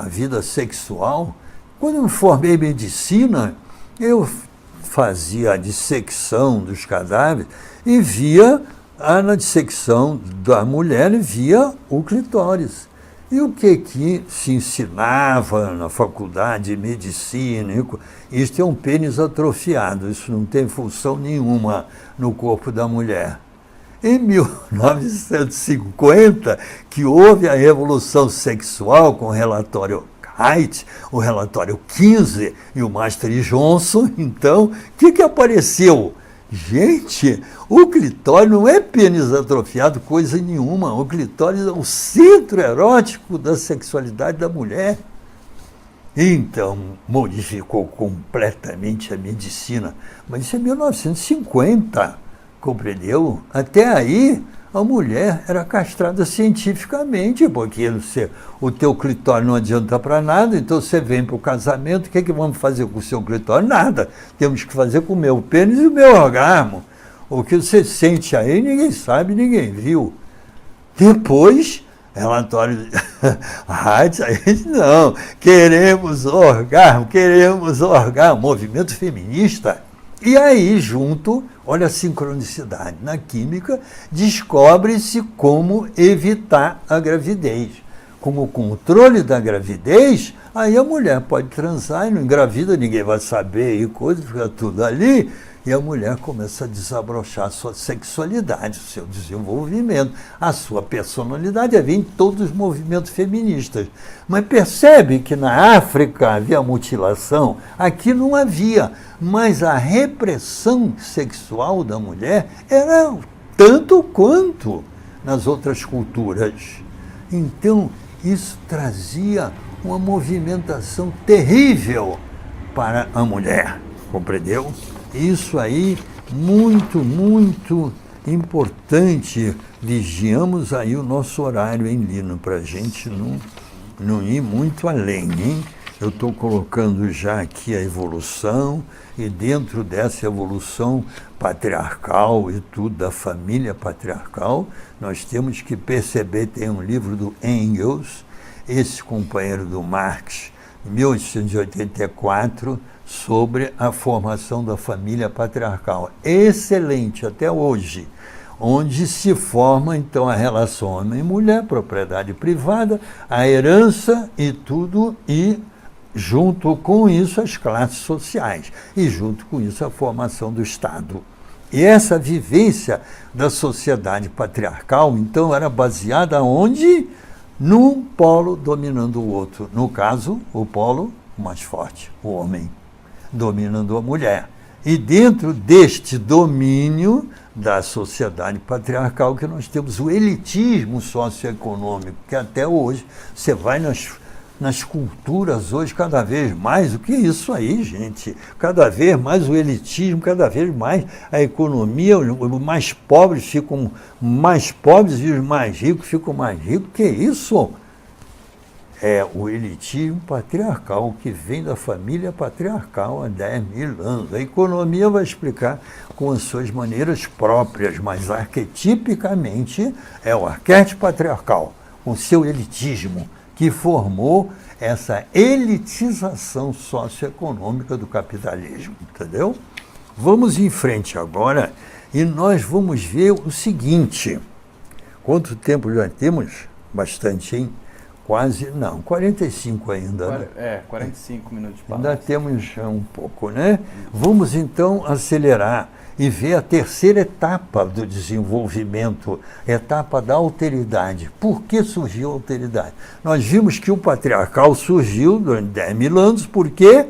vida sexual. Quando eu me formei em medicina, eu fazia a dissecção dos cadáveres e via na dissecção da mulher e via o clitóris. E o que se ensinava na faculdade de medicina? Isto é um pênis atrofiado, isso não tem função nenhuma no corpo da mulher. Em 1950, que houve a revolução sexual com o relatório Haidt, o relatório 15 e o Master Johnson, então, o que apareceu? Gente, o clitóris não é pênis atrofiado, coisa nenhuma. O clitóris é o centro erótico da sexualidade da mulher. Então, modificou completamente a medicina. Mas isso é 1950, compreendeu? Até aí, a mulher era castrada cientificamente, porque o teu clitóris não adianta para nada, então você vem para o casamento, o que vamos fazer com o seu clitóris? Nada. Temos que fazer com o meu pênis e o meu orgasmo. O que você sente aí, ninguém sabe, ninguém viu. Depois, relatório rádio, aí não, queremos orgasmo, movimento feminista. E aí, junto, olha a sincronicidade, na química, descobre-se como evitar a gravidez. Com o controle da gravidez, aí a mulher pode transar e não engravida, ninguém vai saber, e coisa, fica tudo ali, e a mulher começa a desabrochar a sua sexualidade, o seu desenvolvimento, a sua personalidade, vem em todos os movimentos feministas. Mas percebe que na África havia mutilação, aqui não havia, mas a repressão sexual da mulher era tanto quanto nas outras culturas. Então, isso trazia uma movimentação terrível para a mulher, compreendeu? Isso aí, muito, muito importante. Vigiamos aí o nosso horário, hein, Lino, para a gente não ir muito além, hein? Eu estou colocando já aqui a evolução, e dentro dessa evolução patriarcal e tudo, da família patriarcal, nós temos que perceber, tem um livro do Engels, esse companheiro do Marx, 1884, sobre a formação da família patriarcal. Excelente, até hoje, onde se forma, então, a relação homem e mulher, propriedade privada, a herança e tudo, e junto com isso as classes sociais, e junto com isso a formação do Estado. E essa vivência da sociedade patriarcal, então, era baseada onde? Num polo dominando o outro. No caso, o polo mais forte, o homem, dominando a mulher. E dentro deste domínio da sociedade patriarcal que nós temos o elitismo socioeconômico, que até hoje, você vai nas culturas hoje, cada vez mais, o que é isso aí, gente? Cada vez mais o elitismo, cada vez mais a economia, os mais pobres ficam mais pobres e os mais ricos ficam mais ricos. O que é isso? É o elitismo patriarcal que vem da família patriarcal há 10 mil anos. A economia vai explicar com as suas maneiras próprias, mas arquetipicamente é o arquétipo patriarcal, com seu elitismo, que formou essa elitização socioeconômica do capitalismo, entendeu? Vamos em frente agora e nós vamos ver o seguinte. Quanto tempo já temos? Bastante, hein? Quase, não, 45 ainda. Né? 45 minutos de ainda temos um pouco, né? Vamos então acelerar e ver a terceira etapa do desenvolvimento, etapa da alteridade. Por que surgiu a alteridade? Nós vimos que o patriarcal surgiu durante 10 mil anos porque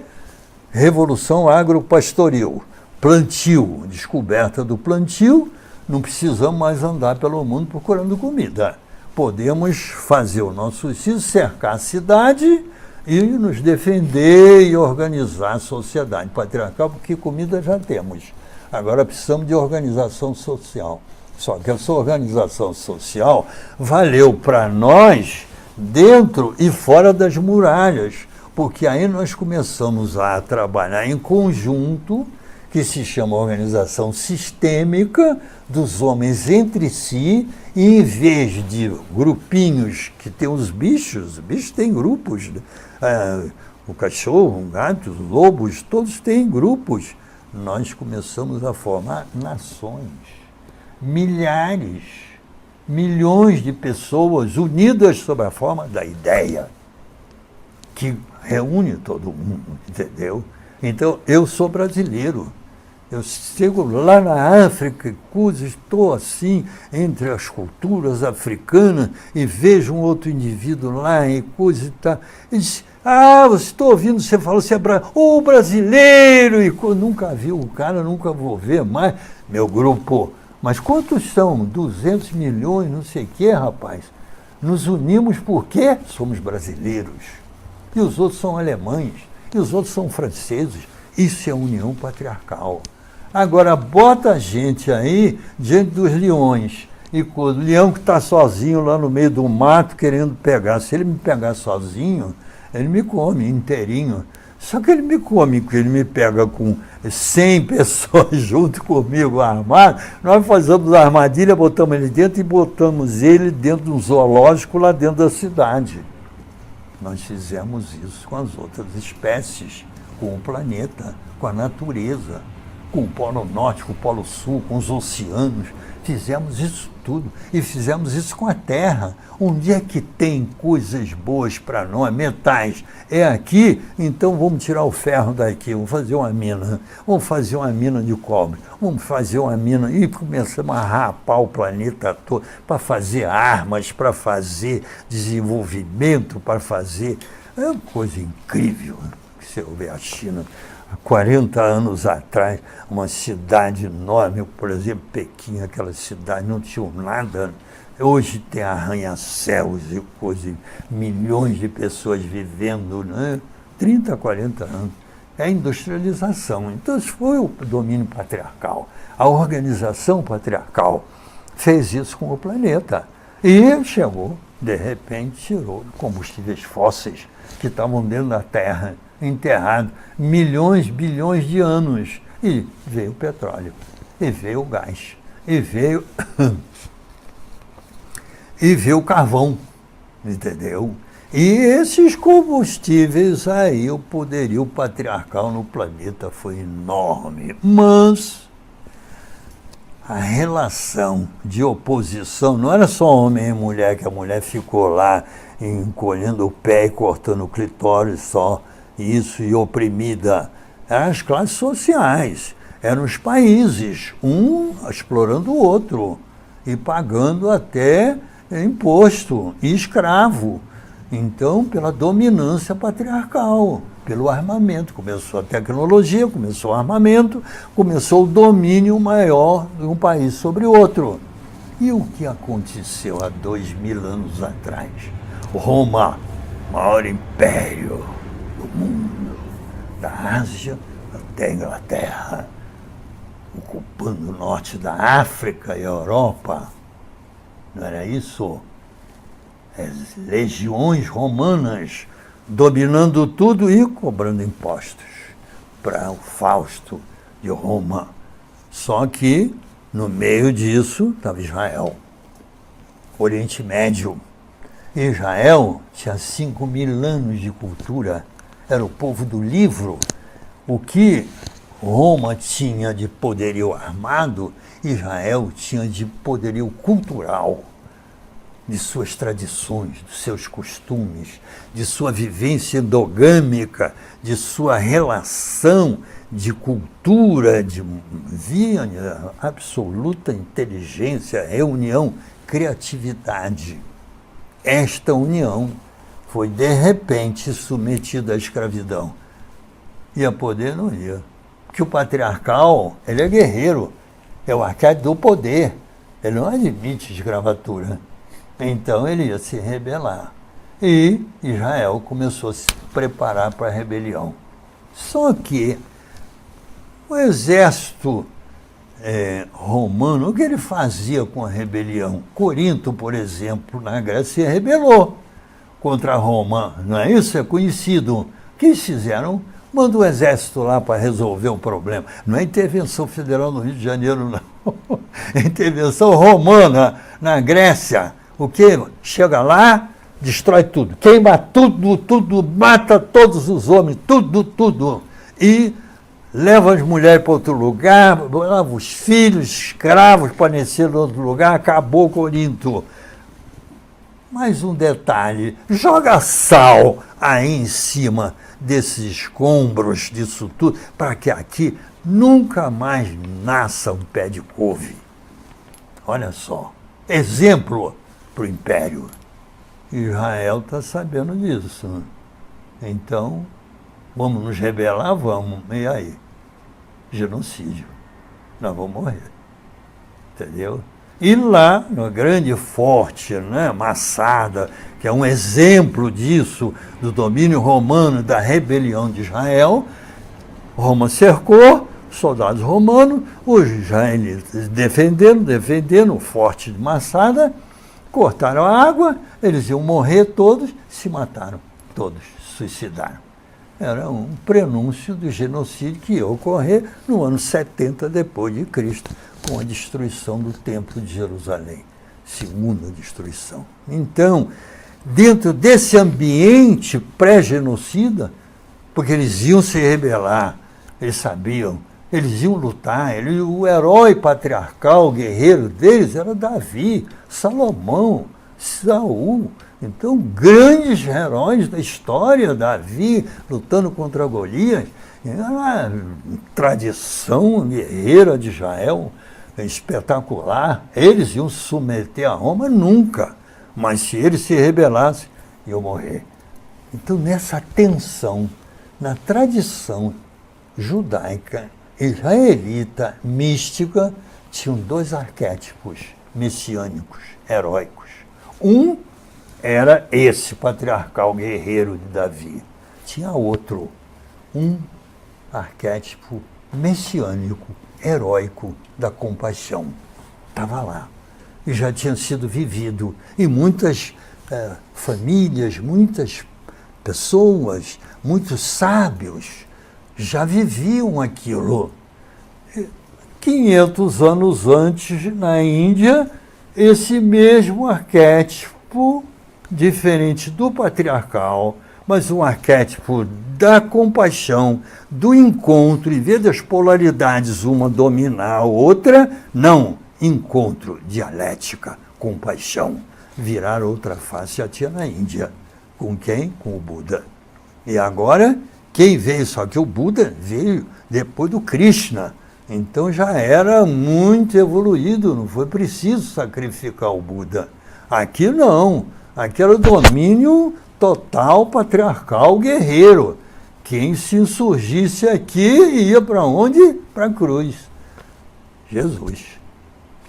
revolução agropastoril, plantio, descoberta do plantio, não precisamos mais andar pelo mundo procurando comida. Podemos fazer o nosso exercício, cercar a cidade e nos defender e organizar a sociedade patriarcal, porque comida já temos. Agora precisamos de organização social. Só que essa organização social valeu para nós dentro e fora das muralhas, porque aí nós começamos a trabalhar em conjunto, que se chama organização sistêmica dos homens entre si, e em vez de grupinhos que tem os bichos têm grupos, o cachorro, o gato, os lobos, todos têm grupos. Nós começamos a formar nações, milhares, milhões de pessoas unidas sob a forma da ideia, que reúne todo mundo, entendeu? Então, eu sou brasileiro. Eu chego lá na África, estou assim, entre as culturas africanas, e vejo um outro indivíduo lá, e coisa e tal. E diz, você estou ouvindo, você falou, você é brasileiro, e nunca vi o cara, nunca vou ver mais, meu grupo. Mas quantos são? 200 milhões, não sei o quê, rapaz. Nos unimos porque somos brasileiros. E os outros são alemães, e os outros são franceses. Isso é união patriarcal. Agora, bota a gente aí diante dos leões. E o leão que está sozinho lá no meio do mato querendo pegar. Se ele me pegar sozinho, ele me come inteirinho. Só que ele me come, porque ele me pega com 100 pessoas junto comigo armado. Nós fazemos a armadilha, botamos ele dentro e botamos ele dentro de um zoológico lá dentro da cidade. Nós fizemos isso com as outras espécies, com o planeta, com a natureza, com o Polo Norte, com o Polo Sul, com os oceanos. Fizemos isso tudo. E fizemos isso com a Terra. Onde é que tem coisas boas para nós, metais? É aqui, então vamos tirar o ferro daqui, vamos fazer uma mina. Vamos fazer uma mina de cobre. Vamos fazer uma mina. E começamos a rapar o planeta todo para fazer armas, para fazer desenvolvimento, para fazer... É uma coisa incrível. Se eu ver a China... 40 anos atrás, uma cidade enorme, por exemplo, Pequim, aquela cidade, não tinha nada. Hoje tem arranha-céus e coisas, milhões de pessoas vivendo, né? 30, 40 anos. É a industrialização. Então, isso foi o domínio patriarcal. A organização patriarcal fez isso com o planeta. E chegou, de repente, tirou combustíveis fósseis que estavam dentro da Terra, enterrado milhões, bilhões de anos. E veio o petróleo, e veio o gás, e veio o carvão, entendeu? E esses combustíveis aí, o poderio patriarcal no planeta foi enorme. Mas a relação de oposição não era só homem e mulher, que a mulher ficou lá encolhendo o pé e cortando o clitóris só, isso, e oprimida. Eram as classes sociais, eram os países, um explorando o outro e pagando até imposto e escravo. Então, pela dominância patriarcal, pelo armamento. Começou a tecnologia, começou o armamento, começou o domínio maior de um país sobre o outro. E o que aconteceu há 2000 anos atrás? Roma, maior império do mundo, da Ásia até a Inglaterra, ocupando o norte da África e a Europa. Não era isso? As legiões romanas dominando tudo e cobrando impostos para o Fausto de Roma. Só que, no meio disso, estava Israel, Oriente Médio. Israel tinha 5.000 anos de cultura, era o povo do livro. O que Roma tinha de poderio armado, Israel tinha de poderio cultural, de suas tradições, dos seus costumes, de sua vivência endogâmica, de sua relação de cultura, via absoluta inteligência, reunião, criatividade. Esta união foi, de repente, submetida à escravidão. E a poder não ia. Porque o patriarcal, ele é guerreiro, é o arquétipo do poder, ele não admite escravatura. Então ele ia se rebelar. E Israel começou a se preparar para a rebelião. Só que o exército romano, o que ele fazia com a rebelião? Corinto, por exemplo, na Grécia, se rebelou contra Roma, não é isso? É conhecido. O que eles fizeram? Manda o exército lá para resolver o problema. Não é intervenção federal no Rio de Janeiro, não. É intervenção romana na Grécia. O que? Chega lá, destrói tudo, queima tudo, mata todos os homens, tudo. E leva as mulheres para outro lugar, leva os filhos, escravos para nascer em outro lugar, acabou Corinto. Mais um detalhe, joga sal aí em cima desses escombros, disso tudo, para que aqui nunca mais nasça um pé de couve. Olha só, exemplo para o império. Israel está sabendo disso. Né? Então, vamos nos rebelar? Vamos. E aí? Genocídio. Nós vamos morrer. Entendeu? E lá, no grande forte, né, Massada, que é um exemplo disso, do domínio romano, da rebelião de Israel, Roma cercou, soldados romanos, os israelitas defendendo o forte de Massada, cortaram a água, eles iam morrer todos, se mataram, todos, suicidaram. era um prenúncio do genocídio que ia ocorrer no ano 70 depois de Cristo, com a destruição do Templo de Jerusalém, segunda destruição. Então, dentro desse ambiente pré-genocida, porque eles iam se rebelar, eles sabiam, eles iam lutar, o herói patriarcal, guerreiro deles era Davi, Salomão, Saul. Então, grandes heróis da história, Davi lutando contra Golias, era a tradição guerreira de Israel, espetacular. Eles iam se submeter a Roma nunca, mas se eles se rebelassem, iam morrer. Então, nessa tensão, na tradição judaica, israelita, mística, tinham dois arquétipos messiânicos, heróicos. Um era esse patriarcal guerreiro de Davi. Tinha outro, um arquétipo messiânico, heróico da compaixão. Estava lá. E já tinha sido vivido. E muitas famílias, muitas pessoas, muitos sábios já viviam aquilo. 500 anos antes, na Índia, esse mesmo arquétipo, diferente do patriarcal, mas um arquétipo da compaixão, do encontro, em vez das polaridades, uma dominar a outra, não, encontro, dialética, compaixão, virar outra face já tinha na Índia. Com quem? Com o Buda. E agora, quem veio? Só que o Buda veio depois do Krishna. Então já era muito evoluído, não foi preciso sacrificar o Buda. Aqui não, aqui era o domínio total, patriarcal, guerreiro. Quem se insurgisse aqui ia para onde? Para a cruz. Jesus.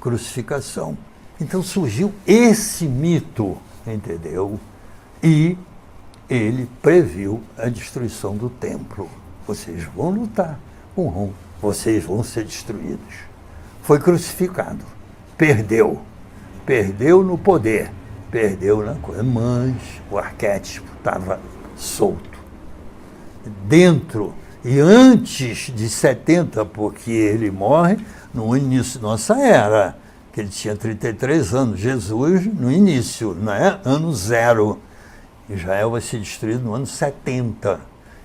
Crucificação. Então surgiu esse mito, entendeu? E ele previu a destruição do templo. Vocês vão lutar com Roma, vocês vão ser destruídos. Foi crucificado, perdeu no poder, perdeu na coisa, mas o arquétipo estava solto. Dentro, e antes de 70, porque ele morre no início da nossa era, que ele tinha 33 anos, Jesus no início, né? Ano 0. Israel vai ser destruído no ano 70.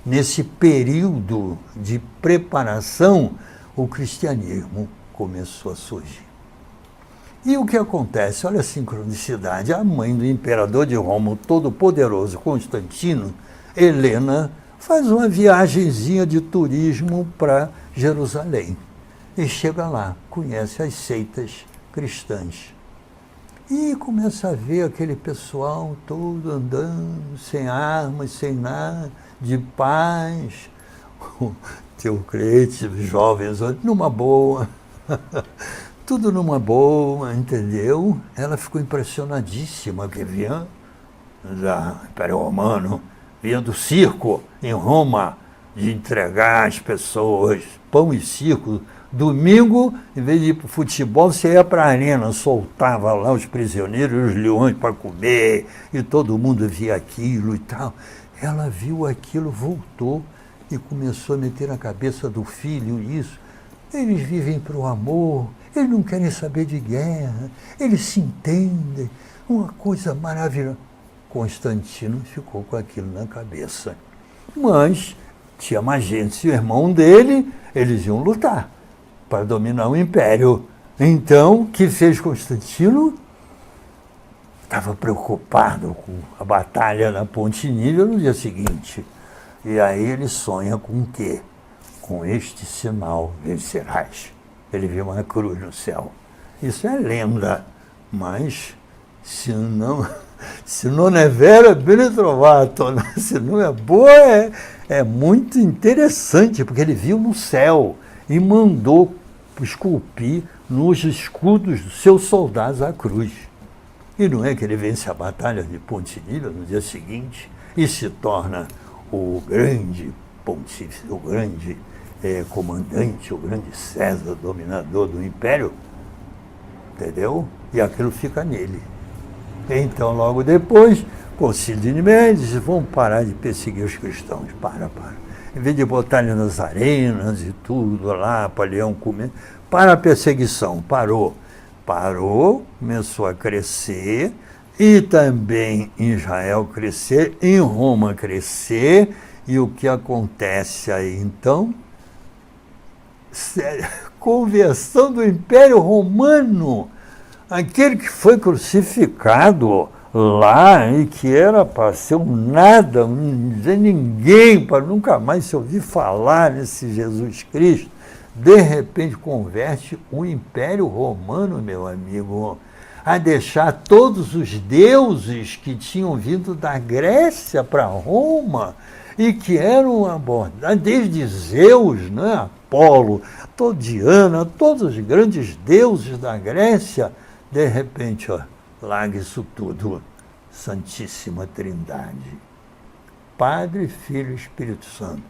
Nesse período de preparação, o cristianismo começou a surgir. E o que acontece? Olha a sincronicidade. A mãe do imperador de Roma, o todo-poderoso Constantino, Helena, faz uma viagenzinha de turismo para Jerusalém. E chega lá, conhece as seitas cristãs. E começa a ver aquele pessoal todo andando, sem armas, sem nada, de paz. Teu crente, os jovens, numa boa. Tudo numa boa, entendeu? Ela ficou impressionadíssima, que vinha do Império Romano, vinha do circo em Roma, de entregar às pessoas pão e circo. Domingo, em vez de ir para o futebol, você ia para a arena, soltava lá os prisioneiros, os leões para comer, e todo mundo via aquilo e tal. Ela viu aquilo, voltou e começou a meter na cabeça do filho isso. Eles vivem para o amor, eles não querem saber de guerra, eles se entendem, uma coisa maravilhosa. Constantino ficou com aquilo na cabeça. Mas tinha mais gente, o irmão dele, eles iam lutar para dominar o império. Então, o que fez Constantino? Estava preocupado com a batalha na Ponte Nível no dia seguinte. E aí ele sonha com o quê? Com este sinal vencerás. Ele viu uma cruz no céu. Isso é lenda, mas se não é vera, bene trovato. Se não é boa, é muito interessante, porque ele viu no céu e mandou esculpir nos escudos dos seus soldados a cruz. E não é que ele vence a batalha de Ponte Nível no dia seguinte e se torna o grande pontífice, o grande comandante, o grande César, dominador do império, entendeu? E aquilo fica nele. Então, logo depois, Concílio de Nicéia diz: vamos parar de perseguir os cristãos. Para. Em vez de botar ele nas arenas e tudo lá, para leão comer, para a perseguição. Parou, começou a crescer, e também em Israel crescer, em Roma crescer, e o que acontece aí então? Conversão do Império Romano, aquele que foi crucificado lá e que era para ser um nada, não dizer ninguém, para nunca mais se ouvir falar nesse Jesus Cristo, de repente converte o Império Romano, meu amigo, a deixar todos os deuses que tinham vindo da Grécia para Roma e que eram abordados, desde Zeus, né, Apolo, Diana, todos os grandes deuses da Grécia, de repente, larga isso tudo, Santíssima Trindade, Padre, Filho e Espírito Santo.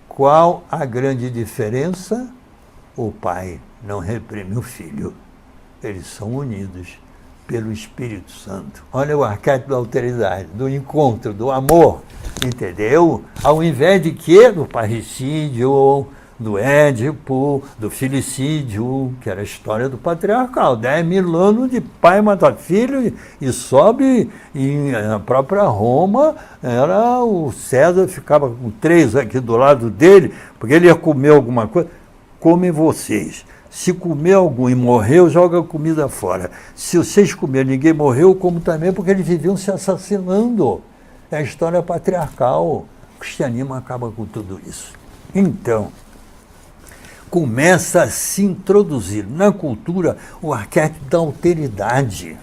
Qual a grande diferença? O Pai não reprime o Filho, eles são unidos pelo Espírito Santo. Olha o arquétipo da alteridade, do encontro, do amor, entendeu? Ao invés de quê? Do parricídio, do Édipo, do filicídio, que era a história do patriarcal. 10 mil anos de pai matar filho e sobe, e na própria Roma, era o César, ficava com 3 aqui do lado dele, porque ele ia comer alguma coisa. Comem vocês. Se comer algum e morreu, joga a comida fora. Se vocês comerem e ninguém morreu, como também, porque eles viviam se assassinando. É a história patriarcal. O cristianismo acaba com tudo isso. Então, começa a se introduzir na cultura o arquétipo da alteridade.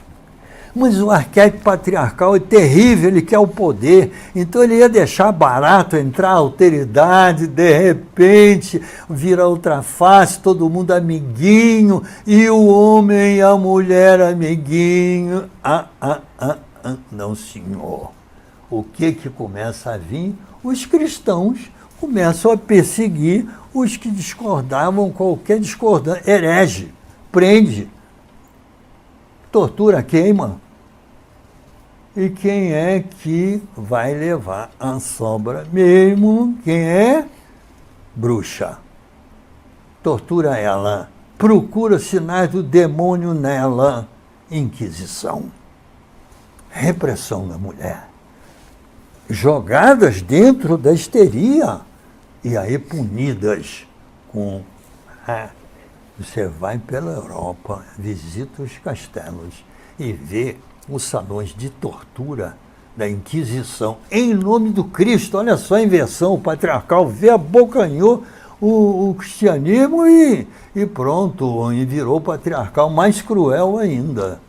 Mas o arquétipo patriarcal é terrível, ele quer o poder, então ele ia deixar barato entrar a alteridade, de repente vira outra face, todo mundo amiguinho, e o homem e a mulher amiguinho. Não, senhor. O que começa a vir? Os cristãos começam a perseguir os que discordavam, qualquer discordância, herege, prende, tortura, queima. E quem é que vai levar a sobra mesmo? Quem é? Bruxa. Tortura ela, procura sinais do demônio nela. Inquisição. Repressão da mulher. Jogadas dentro da histeria e aí punidas com... Você vai pela Europa, visita os castelos e vê os salões de tortura da Inquisição, em nome do Cristo. Olha só a inversão, o patriarcal abocanhou o cristianismo e pronto, e virou patriarcal mais cruel ainda.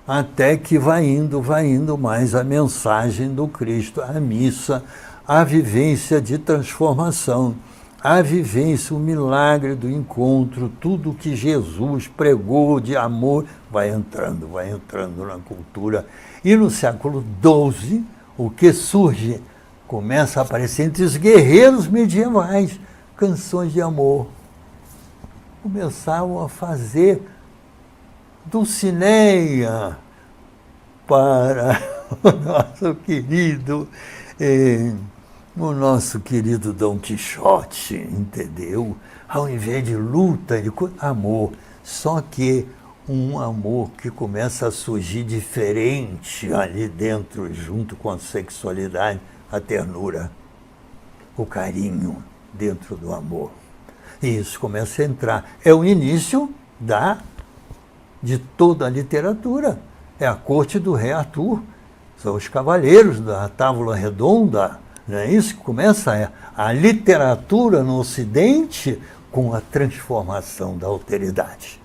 Até que vai indo mais a mensagem do Cristo, a missa, a vivência de transformação, a vivência, o milagre do encontro, tudo que Jesus pregou de amor, vai entrando na cultura. E no século XII, o que surge? Começa a aparecer entre os guerreiros medievais, canções de amor. Começavam a fazer Dulcinea para o nosso querido Dom Quixote, entendeu? Ao invés de luta, de amor. Só que um amor que começa a surgir diferente ali dentro, junto com a sexualidade, a ternura, o carinho dentro do amor. E isso começa a entrar. É o início de toda a literatura. É a corte do rei Arthur. São os cavaleiros da Távola Redonda. Não é isso que começa a literatura no Ocidente com a transformação da alteridade.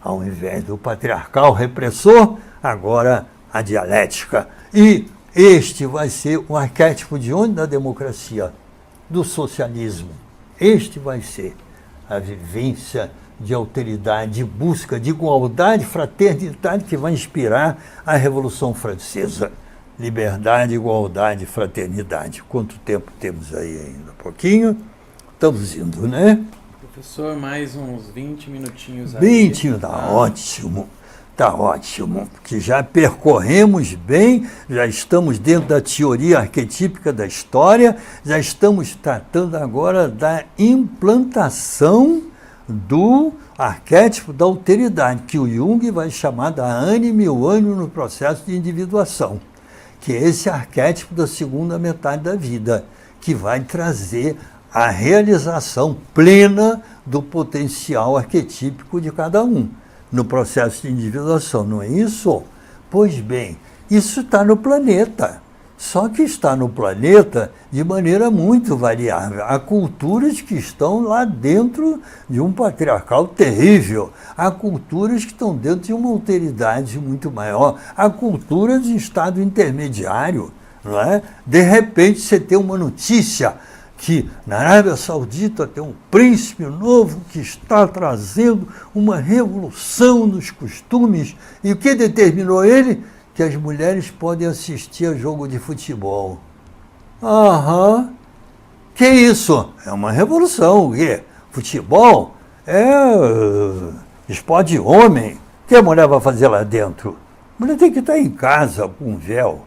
Ao invés do patriarcal repressor, agora a dialética. E este vai ser o arquétipo de onde? Da democracia, do socialismo. Este vai ser a vivência de alteridade, de busca de igualdade, fraternidade, que vai inspirar a Revolução Francesa. Liberdade, igualdade, fraternidade. Quanto tempo temos aí ainda? Pouquinho? Estamos indo, né? Professor, mais uns 20 minutinhos aí. 20, tá ótimo. Tá ótimo, porque já percorremos bem, já estamos dentro da teoria arquetípica da história, já estamos tratando agora da implantação do arquétipo da alteridade, que o Jung vai chamar da ânima e o ânimo no processo de individuação, que é esse arquétipo da segunda metade da vida, que vai trazer a realização plena do potencial arquetípico de cada um no processo de individuação, não é isso? Pois bem, isso está no planeta, só que está no planeta de maneira muito variável. Há culturas que estão lá dentro de um patriarcal terrível, há culturas que estão dentro de uma alteridade muito maior, há culturas em estado intermediário, não é? De repente você tem uma notícia que na Arábia Saudita tem um príncipe novo que está trazendo uma revolução nos costumes. E o que determinou ele? Que as mulheres podem assistir a jogo de futebol. Aham. Que isso? É uma revolução. O quê? Futebol é esporte de homem. O que a mulher vai fazer lá dentro? A mulher tem que estar em casa com um véu.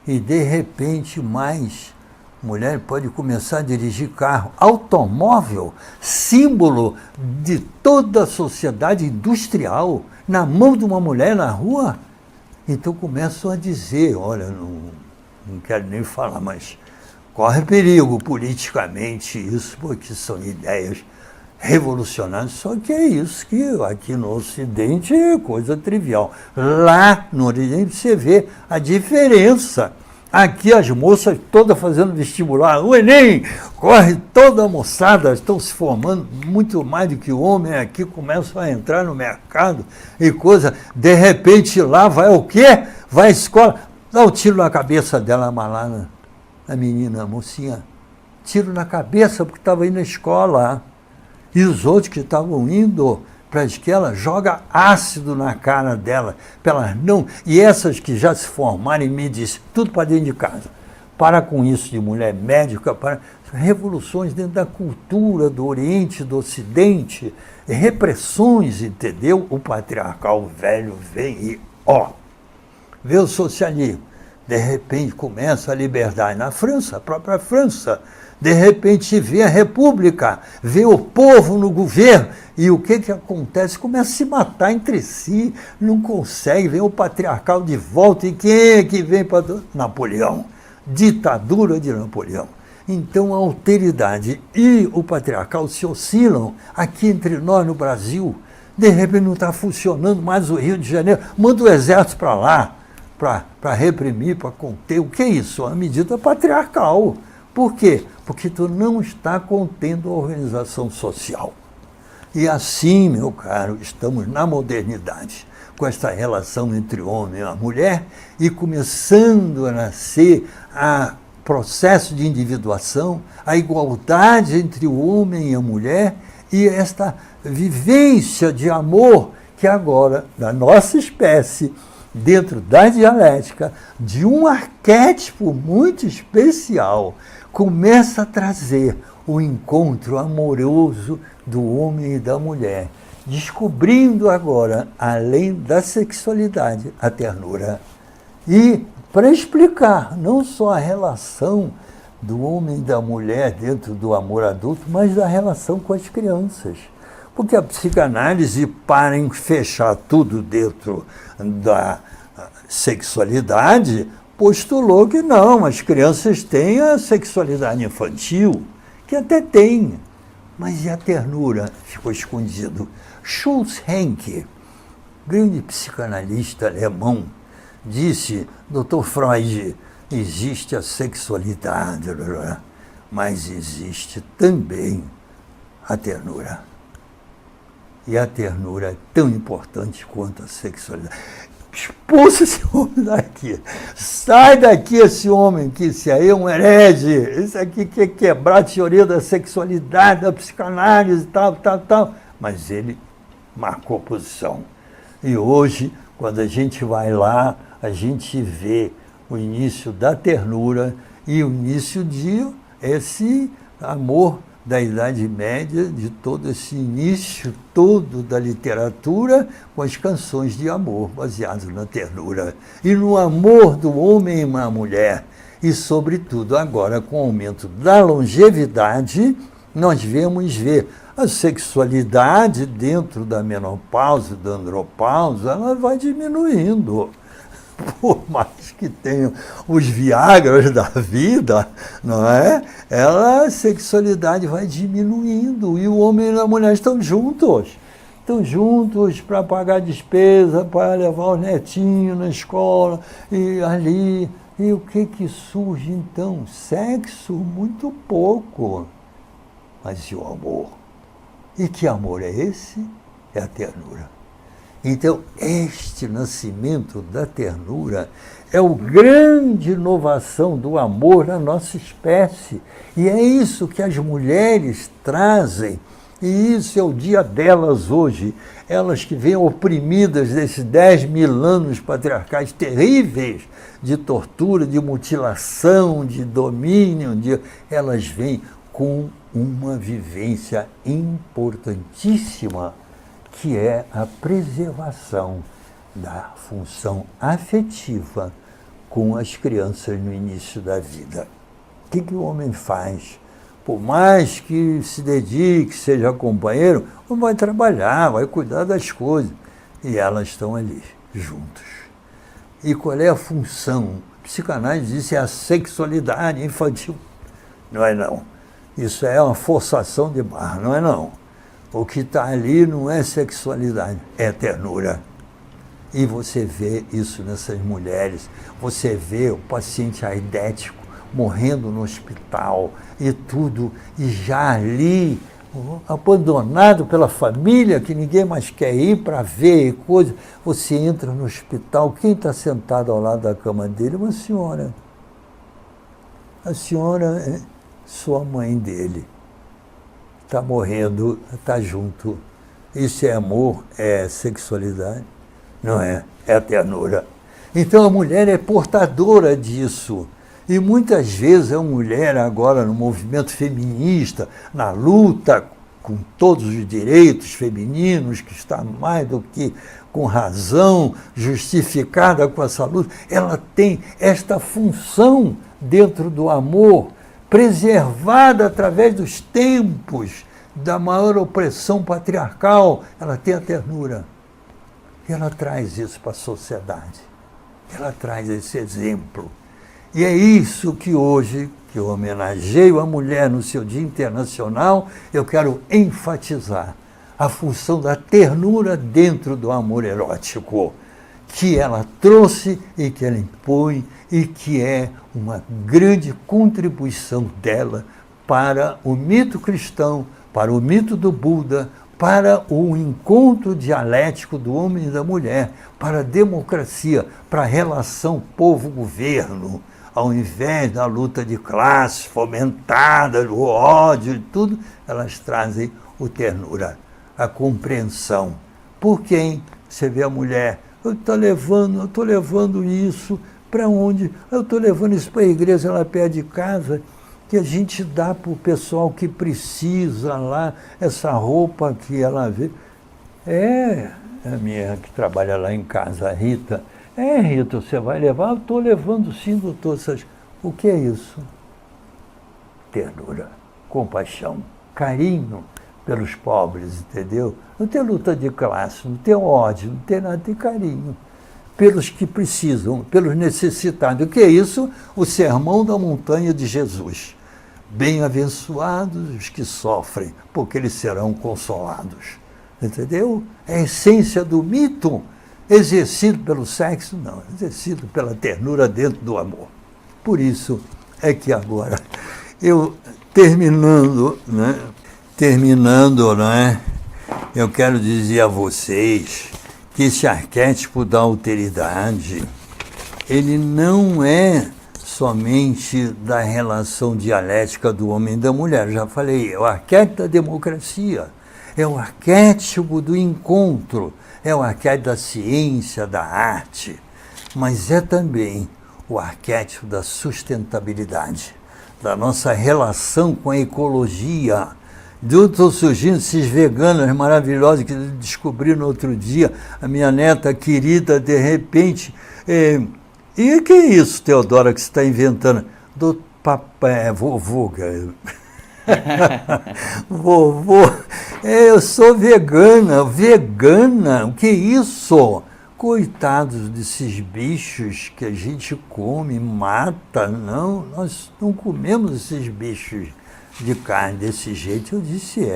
E de repente mulher pode começar a dirigir carro, automóvel, símbolo de toda a sociedade industrial, na mão de uma mulher na rua. Então começam a dizer, olha, não quero nem falar, mas corre perigo politicamente isso, porque são ideias revolucionárias, só que é isso que aqui no Ocidente é coisa trivial. Lá no Oriente você vê a diferença. Aqui as moças todas fazendo vestibular, o Enem, corre toda a moçada, estão se formando muito mais do que o homem, aqui começam a entrar no mercado e coisa, de repente lá vai o quê? Vai à escola, dá um tiro na cabeça dela, malana, a menina, a mocinha, tiro na cabeça porque estava indo na escola, e os outros que estavam indo para a escola, joga ácido na cara dela, para elas não. E essas que já se formaram em medicina, tudo para dentro de casa. Para com isso de mulher médica, para revoluções dentro da cultura do Oriente, do Ocidente, repressões, entendeu? O patriarcal velho vem e, vê o socialismo. De repente começa a liberdade na França, a própria França. De repente vê a república, vê o povo no governo, e o que acontece? Começa a se matar entre si, não consegue, vem o patriarcal de volta, e quem é que vem para Napoleão? Ditadura de Napoleão. Então a alteridade e o patriarcal se oscilam aqui entre nós no Brasil. De repente não está funcionando mais o Rio de Janeiro, manda o exército para lá, para reprimir, para conter. O que é isso? Uma medida patriarcal. Por quê? Porque tu não está contendo a organização social. E assim, meu caro, estamos na modernidade, com essa relação entre o homem e a mulher, e começando a nascer o processo de individuação, a igualdade entre o homem e a mulher, e esta vivência de amor que agora, da nossa espécie, dentro da dialética, de um arquétipo muito especial, começa a trazer o encontro amoroso do homem e da mulher, descobrindo agora, além da sexualidade, a ternura. E para explicar não só a relação do homem e da mulher dentro do amor adulto, mas da relação com as crianças. Porque a psicanálise, para fechar tudo dentro da sexualidade, postulou que não, as crianças têm a sexualidade infantil, que até tem, mas e a ternura? Ficou escondido. Schulz Henke, grande psicanalista alemão, disse, Dr. Freud, existe a sexualidade, mas existe também a ternura. E a ternura é tão importante quanto a sexualidade. Expulsa esse homem daqui. Sai daqui esse homem, que esse aí é um herege. Esse aqui quer quebrar a teoria da sexualidade, da psicanálise, tal. Mas ele marcou posição. E hoje, quando a gente vai lá, a gente vê o início da ternura e o início de esse amor da Idade Média, de todo esse início todo da literatura, com as canções de amor, baseadas na ternura. E no amor do homem e na mulher. E, sobretudo, agora, com o aumento da longevidade, nós ver a sexualidade dentro da menopausa, da andropausa, ela vai diminuindo. Por mais que tenham os viagras da vida, não é? A sexualidade vai diminuindo e o homem e a mulher estão juntos para pagar despesa, para levar o netinho na escola e ali. E o que surge então? Sexo? Muito pouco. Mas e o amor? E que amor é esse? É a ternura. Então, este nascimento da ternura é a grande inovação do amor na nossa espécie. E é isso que as mulheres trazem. E isso é o dia delas hoje. Elas que vêm oprimidas desses 10.000 anos patriarcais terríveis de tortura, de mutilação, de domínio, elas vêm com uma vivência importantíssima, que é a preservação da função afetiva com as crianças no início da vida. O que o homem faz? Por mais que se dedique, seja companheiro, vai trabalhar, vai cuidar das coisas. E elas estão ali, juntos. E qual é a função? A psicanálise diz que é a sexualidade infantil. Não é não. Isso é uma forçação de barra, não é não. O que está ali não é sexualidade, é ternura. E você vê isso nessas mulheres. Você vê o paciente aidético morrendo no hospital e tudo, e já ali, abandonado pela família, que ninguém mais quer ir para ver coisa. Você entra no hospital, quem está sentado ao lado da cama dele? Uma senhora. A senhora é sua mãe dele. Está morrendo, está junto. Isso é amor? É sexualidade? Não é, é a ternura. Então a mulher é portadora disso. E muitas vezes a mulher agora no movimento feminista, na luta com todos os direitos femininos, que está mais do que com razão, justificada com essa luta, ela tem esta função dentro do amor, preservada através dos tempos da maior opressão patriarcal. Ela tem a ternura. E ela traz isso para a sociedade. Ela traz esse exemplo. E é isso que hoje, que eu homenageio a mulher no seu Dia Internacional, eu quero enfatizar a função da ternura dentro do amor erótico, que ela trouxe e que ela impõe e que é uma grande contribuição dela para o mito cristão, para o mito do Buda, para o encontro dialético do homem e da mulher, para a democracia, para a relação povo-governo, ao invés da luta de classe fomentada, do ódio e tudo, elas trazem o ternura, a compreensão. Por quem? Você vê a mulher, eu estou levando isso para onde? Eu estou levando isso para a igreja lá perto de casa, que a gente dá para o pessoal que precisa lá, essa roupa que ela vê. É a minha que trabalha lá em casa, a Rita. Rita, você vai levar? Eu estou levando sim, doutor. O que é isso? Ternura, compaixão, carinho pelos pobres, entendeu? Não tem luta de classe, não tem ódio, não tem nada, tem carinho. Pelos que precisam, pelos necessitados. O que é isso? O sermão da montanha de Jesus. Bem-avençoados os que sofrem, porque eles serão consolados. Entendeu? É a essência do mito. Exercido pelo sexo, não. Exercido pela ternura dentro do amor. Por isso é que agora, eu terminando, eu quero dizer a vocês que esse arquétipo da alteridade, ele não é somente da relação dialética do homem e da mulher. Eu já falei, é o arquétipo da democracia, é o arquétipo do encontro, é o arquétipo da ciência, da arte, mas é também o arquétipo da sustentabilidade, da nossa relação com a ecologia. Estão surgindo esses veganos maravilhosos que descobri no outro dia, a minha neta querida, de repente. E que é isso, Teodora, que você está inventando? Do papai, vovô, cara. Vovô, eu sou vegana, o que é isso? Coitados desses bichos que a gente come, mata, não, nós não comemos esses bichos de carne desse jeito. Eu disse,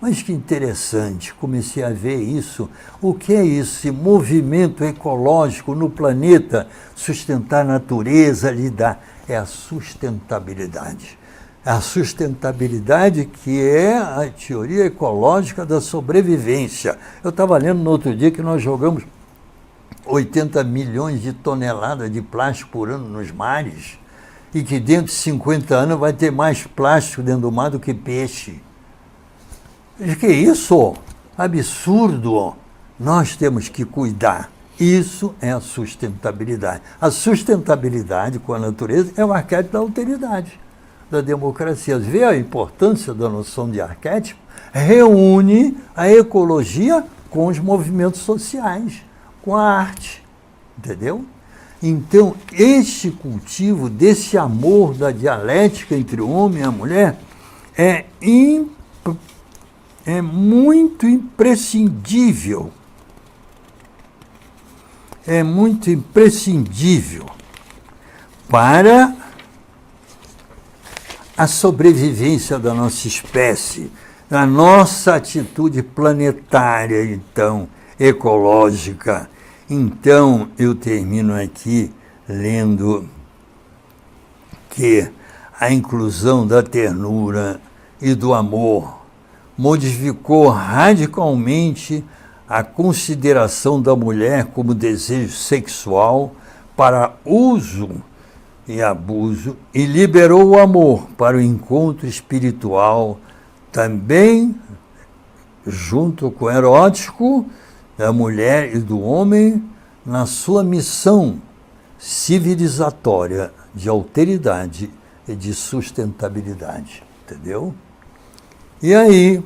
mas que interessante, comecei a ver isso. O que é isso? Esse movimento ecológico no planeta, sustentar a natureza, lidar, é a sustentabilidade. A sustentabilidade que é a teoria ecológica da sobrevivência. Eu estava lendo no outro dia que nós jogamos 80 milhões de toneladas de plástico por ano nos mares e que dentro de 50 anos vai ter mais plástico dentro do mar do que peixe. Que isso? Absurdo! Nós temos que cuidar. Isso é a sustentabilidade. A sustentabilidade com a natureza é o arquétipo da alteridade, da democracia. Vê a importância da noção de arquétipo? Reúne a ecologia com os movimentos sociais, com a arte, entendeu? Então, este cultivo desse amor da dialética entre o homem e a mulher é muito imprescindível. É muito imprescindível para a sobrevivência da nossa espécie, a nossa atitude planetária, então, ecológica. Então, eu termino aqui lendo que a inclusão da ternura e do amor modificou radicalmente a consideração da mulher como desejo sexual para uso e abuso e liberou o amor para o encontro espiritual, também junto com o erótico da mulher e do homem na sua missão civilizatória de alteridade e de sustentabilidade, entendeu? E aí,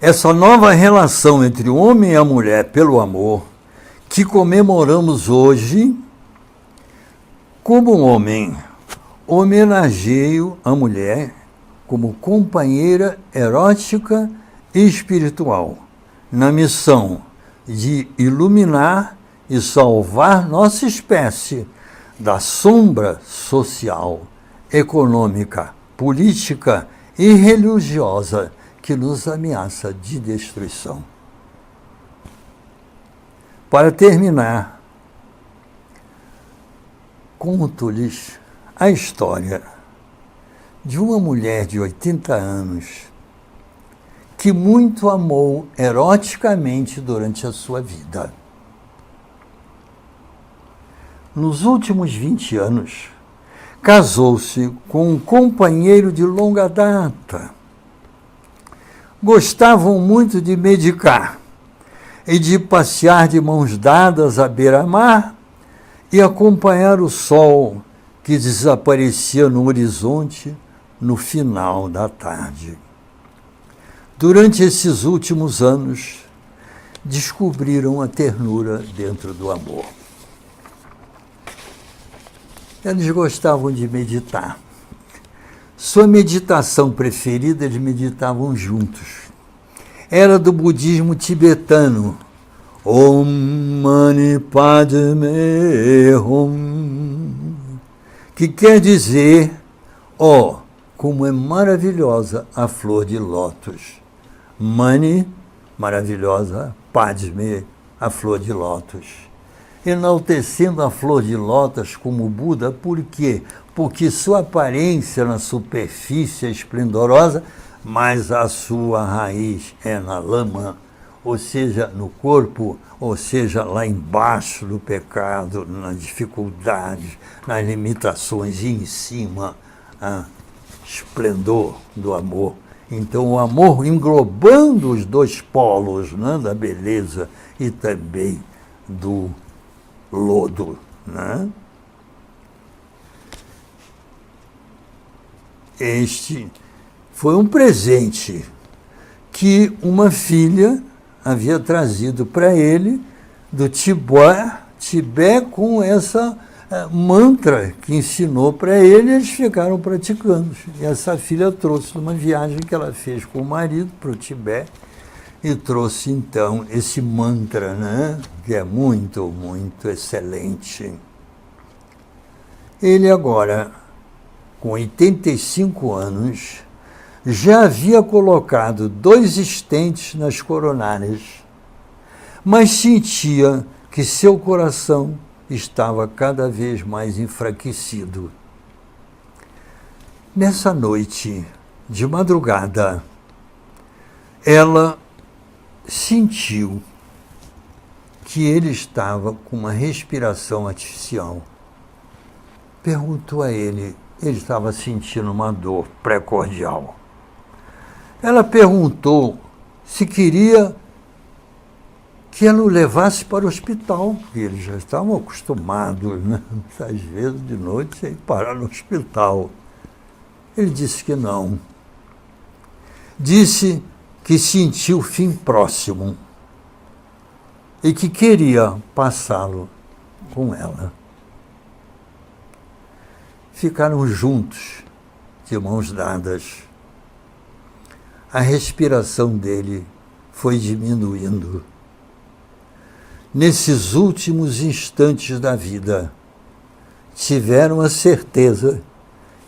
essa nova relação entre o homem e a mulher pelo amor, que comemoramos hoje, como um homem, homenageio a mulher como companheira erótica e espiritual, na missão de iluminar e salvar nossa espécie da sombra social, econômica, política e religiosa que nos ameaça de destruição. Para terminar, conto-lhes a história de uma mulher de 80 anos que muito amou eroticamente durante a sua vida. Nos últimos 20 anos, casou-se com um companheiro de longa data. Gostavam muito de meditar e de passear de mãos dadas à beira-mar e acompanhar o sol que desaparecia no horizonte no final da tarde. Durante esses últimos anos, descobriram a ternura dentro do amor. Eles gostavam de meditar. Sua meditação preferida, eles meditavam juntos. Era do budismo tibetano. Om Mani Padme Hum. Que quer dizer, como é maravilhosa a flor de lótus. Mani, maravilhosa, Padme, a flor de lótus. Enaltecendo a flor de lótus como Buda, por quê? Porque sua aparência na superfície é esplendorosa, mas a sua raiz é na lama, ou seja, no corpo, ou seja, lá embaixo do pecado, nas dificuldades, nas limitações, e em cima, esplendor do amor. Então, o amor englobando os dois polos, né, da beleza e também do lodo. Né? Este foi um presente que uma filha havia trazido para ele do Tibete com essa mantra que ensinou para ele, eles ficaram praticando. E essa filha trouxe numa viagem que ela fez com o marido para o Tibete e trouxe então esse mantra, né, que é muito, muito excelente. Ele agora, com 85 anos, já havia colocado 2 estentes nas coronárias, mas sentia que seu coração estava cada vez mais enfraquecido. Nessa noite, de madrugada, ela sentiu que ele estava com uma respiração artificial. Perguntou a ele estava sentindo uma dor pré-cordial. Ela perguntou se queria que ela o levasse para o hospital, porque eles já estavam acostumados, né? Às vezes de noite, a ir parar no hospital. Ele disse que não. Disse que sentiu o fim próximo e que queria passá-lo com ela. Ficaram juntos, de mãos dadas. A respiração dele foi diminuindo. Nesses últimos instantes da vida, tiveram a certeza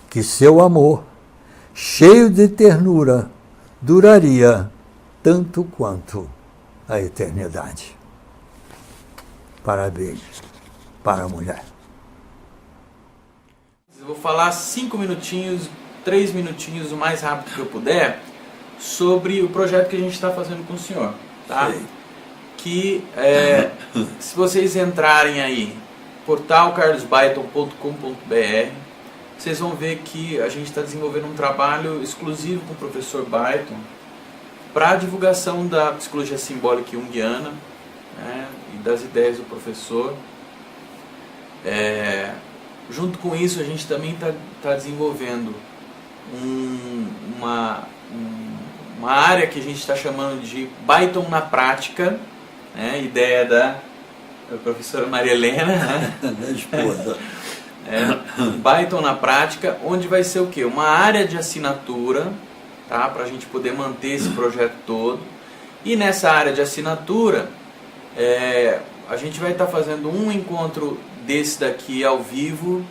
que seu amor, cheio de ternura, duraria tanto quanto a eternidade. Parabéns para a mulher. Eu vou falar 5 minutinhos, 3 minutinhos, o mais rápido que eu puder, sobre o projeto que a gente está fazendo com o senhor, tá? Sei. Que se vocês entrarem aí, portalcarlosbyton.com.br, vocês vão ver que a gente está desenvolvendo um trabalho exclusivo com o professor Byton para a divulgação da psicologia simbólica junguiana, né, e das ideias do professor. Junto com isso, a gente também está desenvolvendo uma área que a gente está chamando de Byton na Prática, né, ideia da professora Maria Helena, né? Minha esposa. Byton na Prática, onde vai ser o quê? Uma área de assinatura, tá? Para a gente poder manter esse projeto todo. E nessa área de assinatura, a gente vai estar fazendo um encontro desse daqui ao vivo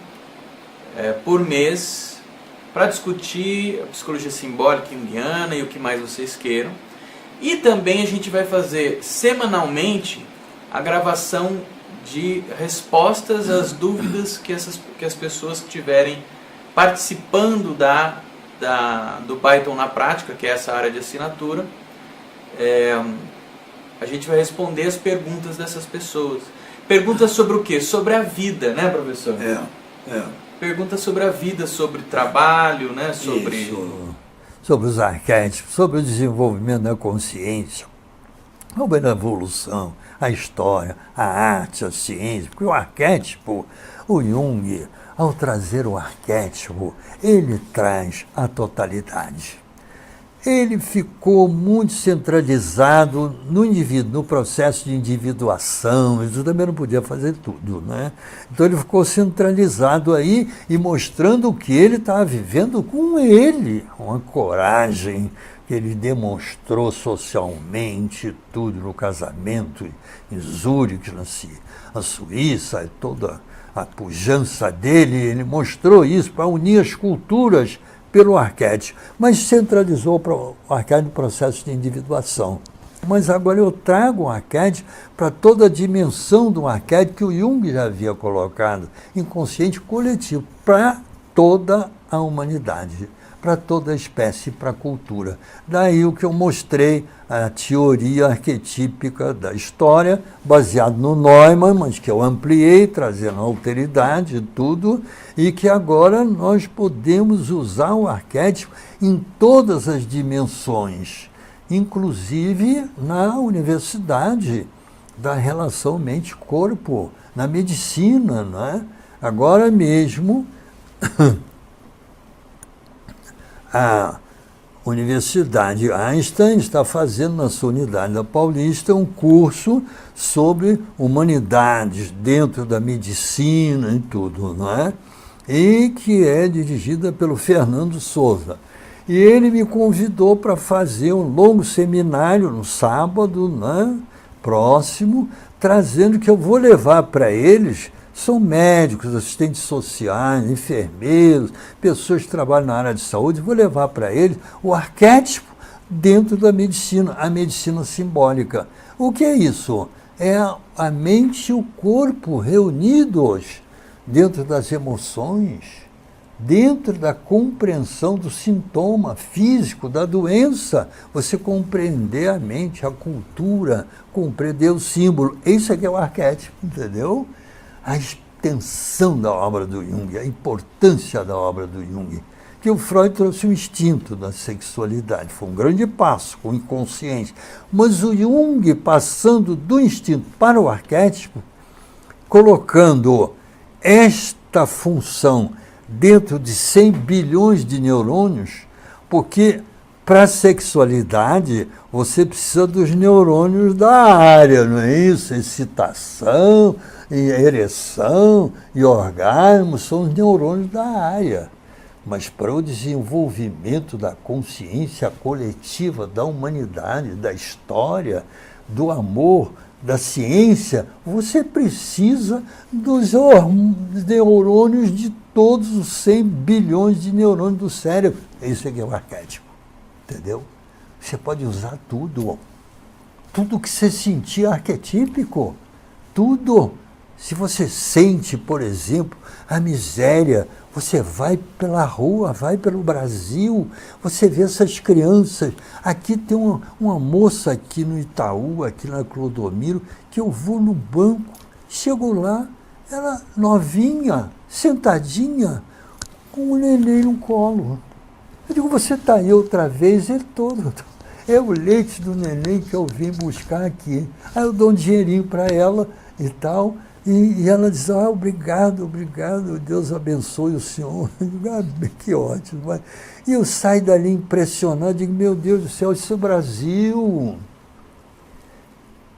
por mês, para discutir a psicologia simbólica junguiana e o que mais vocês queiram. E também a gente vai fazer semanalmente a gravação de respostas às dúvidas que as pessoas que estiverem participando do Byton na Prática, que é essa área de assinatura, a gente vai responder as perguntas dessas pessoas. Perguntas sobre o quê? Sobre a vida, né, professor? Perguntas sobre a vida, sobre trabalho, né? Sobre os arquétipos, sobre o desenvolvimento da consciência, sobre a evolução, a história, a arte, a ciência. Porque o arquétipo, o Jung, ao trazer o arquétipo, ele traz a totalidade. Ele ficou muito centralizado no indivíduo, no processo de individuação. Ele também não podia fazer tudo, né? Então ele ficou centralizado aí e mostrando o que ele estava vivendo com ele. Uma coragem que ele demonstrou socialmente, tudo no casamento em Zurique, na Suíça, toda a pujança dele. Ele mostrou isso para unir as culturas pelo arquétipo, mas centralizou o arquétipo no processo de individuação. Mas agora eu trago o arquétipo para toda a dimensão do arquétipo que o Jung já havia colocado, inconsciente coletivo, para toda a humanidade, para toda a espécie, para a cultura. Daí o que eu mostrei, a teoria arquetípica da história, baseado no Neumann, mas que eu ampliei, trazendo alteridade e tudo, e que agora nós podemos usar o arquétipo em todas as dimensões, inclusive na universidade da relação mente-corpo, na medicina, né? Agora mesmo a Universidade Einstein está fazendo na sua unidade da Paulista um curso sobre humanidades dentro da medicina e tudo, não é? E que é dirigida pelo Fernando Souza. E ele me convidou para fazer um longo seminário no sábado, né, próximo, trazendo que eu vou levar para eles, são médicos, assistentes sociais, enfermeiros, pessoas que trabalham na área de saúde, vou levar para eles o arquétipo dentro da medicina, a medicina simbólica. O que é isso? É a mente e o corpo reunidos dentro das emoções, dentro da compreensão do sintoma físico, da doença, você compreender a mente, a cultura, compreender o símbolo. Isso aqui é o arquétipo, entendeu? A extensão da obra do Jung, a importância da obra do Jung, que o Freud trouxe o instinto da sexualidade, foi um grande passo com o inconsciente, mas o Jung, passando do instinto para o arquétipo, colocando esta função dentro de 100 bilhões de neurônios, porque para a sexualidade você precisa dos neurônios da área, não é isso? Excitação, e ereção e orgasmo são os neurônios da área. Mas para o desenvolvimento da consciência coletiva da humanidade, da história, do amor, da ciência, você precisa dos neurônios de todos os 100 bilhões de neurônios do cérebro. Isso aqui é o arquétipo, entendeu? Você pode usar tudo. Tudo que você sentir é arquetípico. Tudo. Se você sente, por exemplo, a miséria, você vai pela rua, vai pelo Brasil, você vê essas crianças. Aqui tem uma moça aqui no Itaú, aqui na Clodomiro, que eu vou no banco, chego lá, ela novinha, sentadinha, com o neném no colo. Eu digo, você está aí outra vez? Ele todo. É o leite do neném que eu vim buscar aqui. Aí eu dou um dinheirinho para ela e tal. E ela diz, obrigado, Deus abençoe o senhor. Eu digo, que ótimo. E eu saio dali impressionado, digo, meu Deus do céu, isso é Brasil.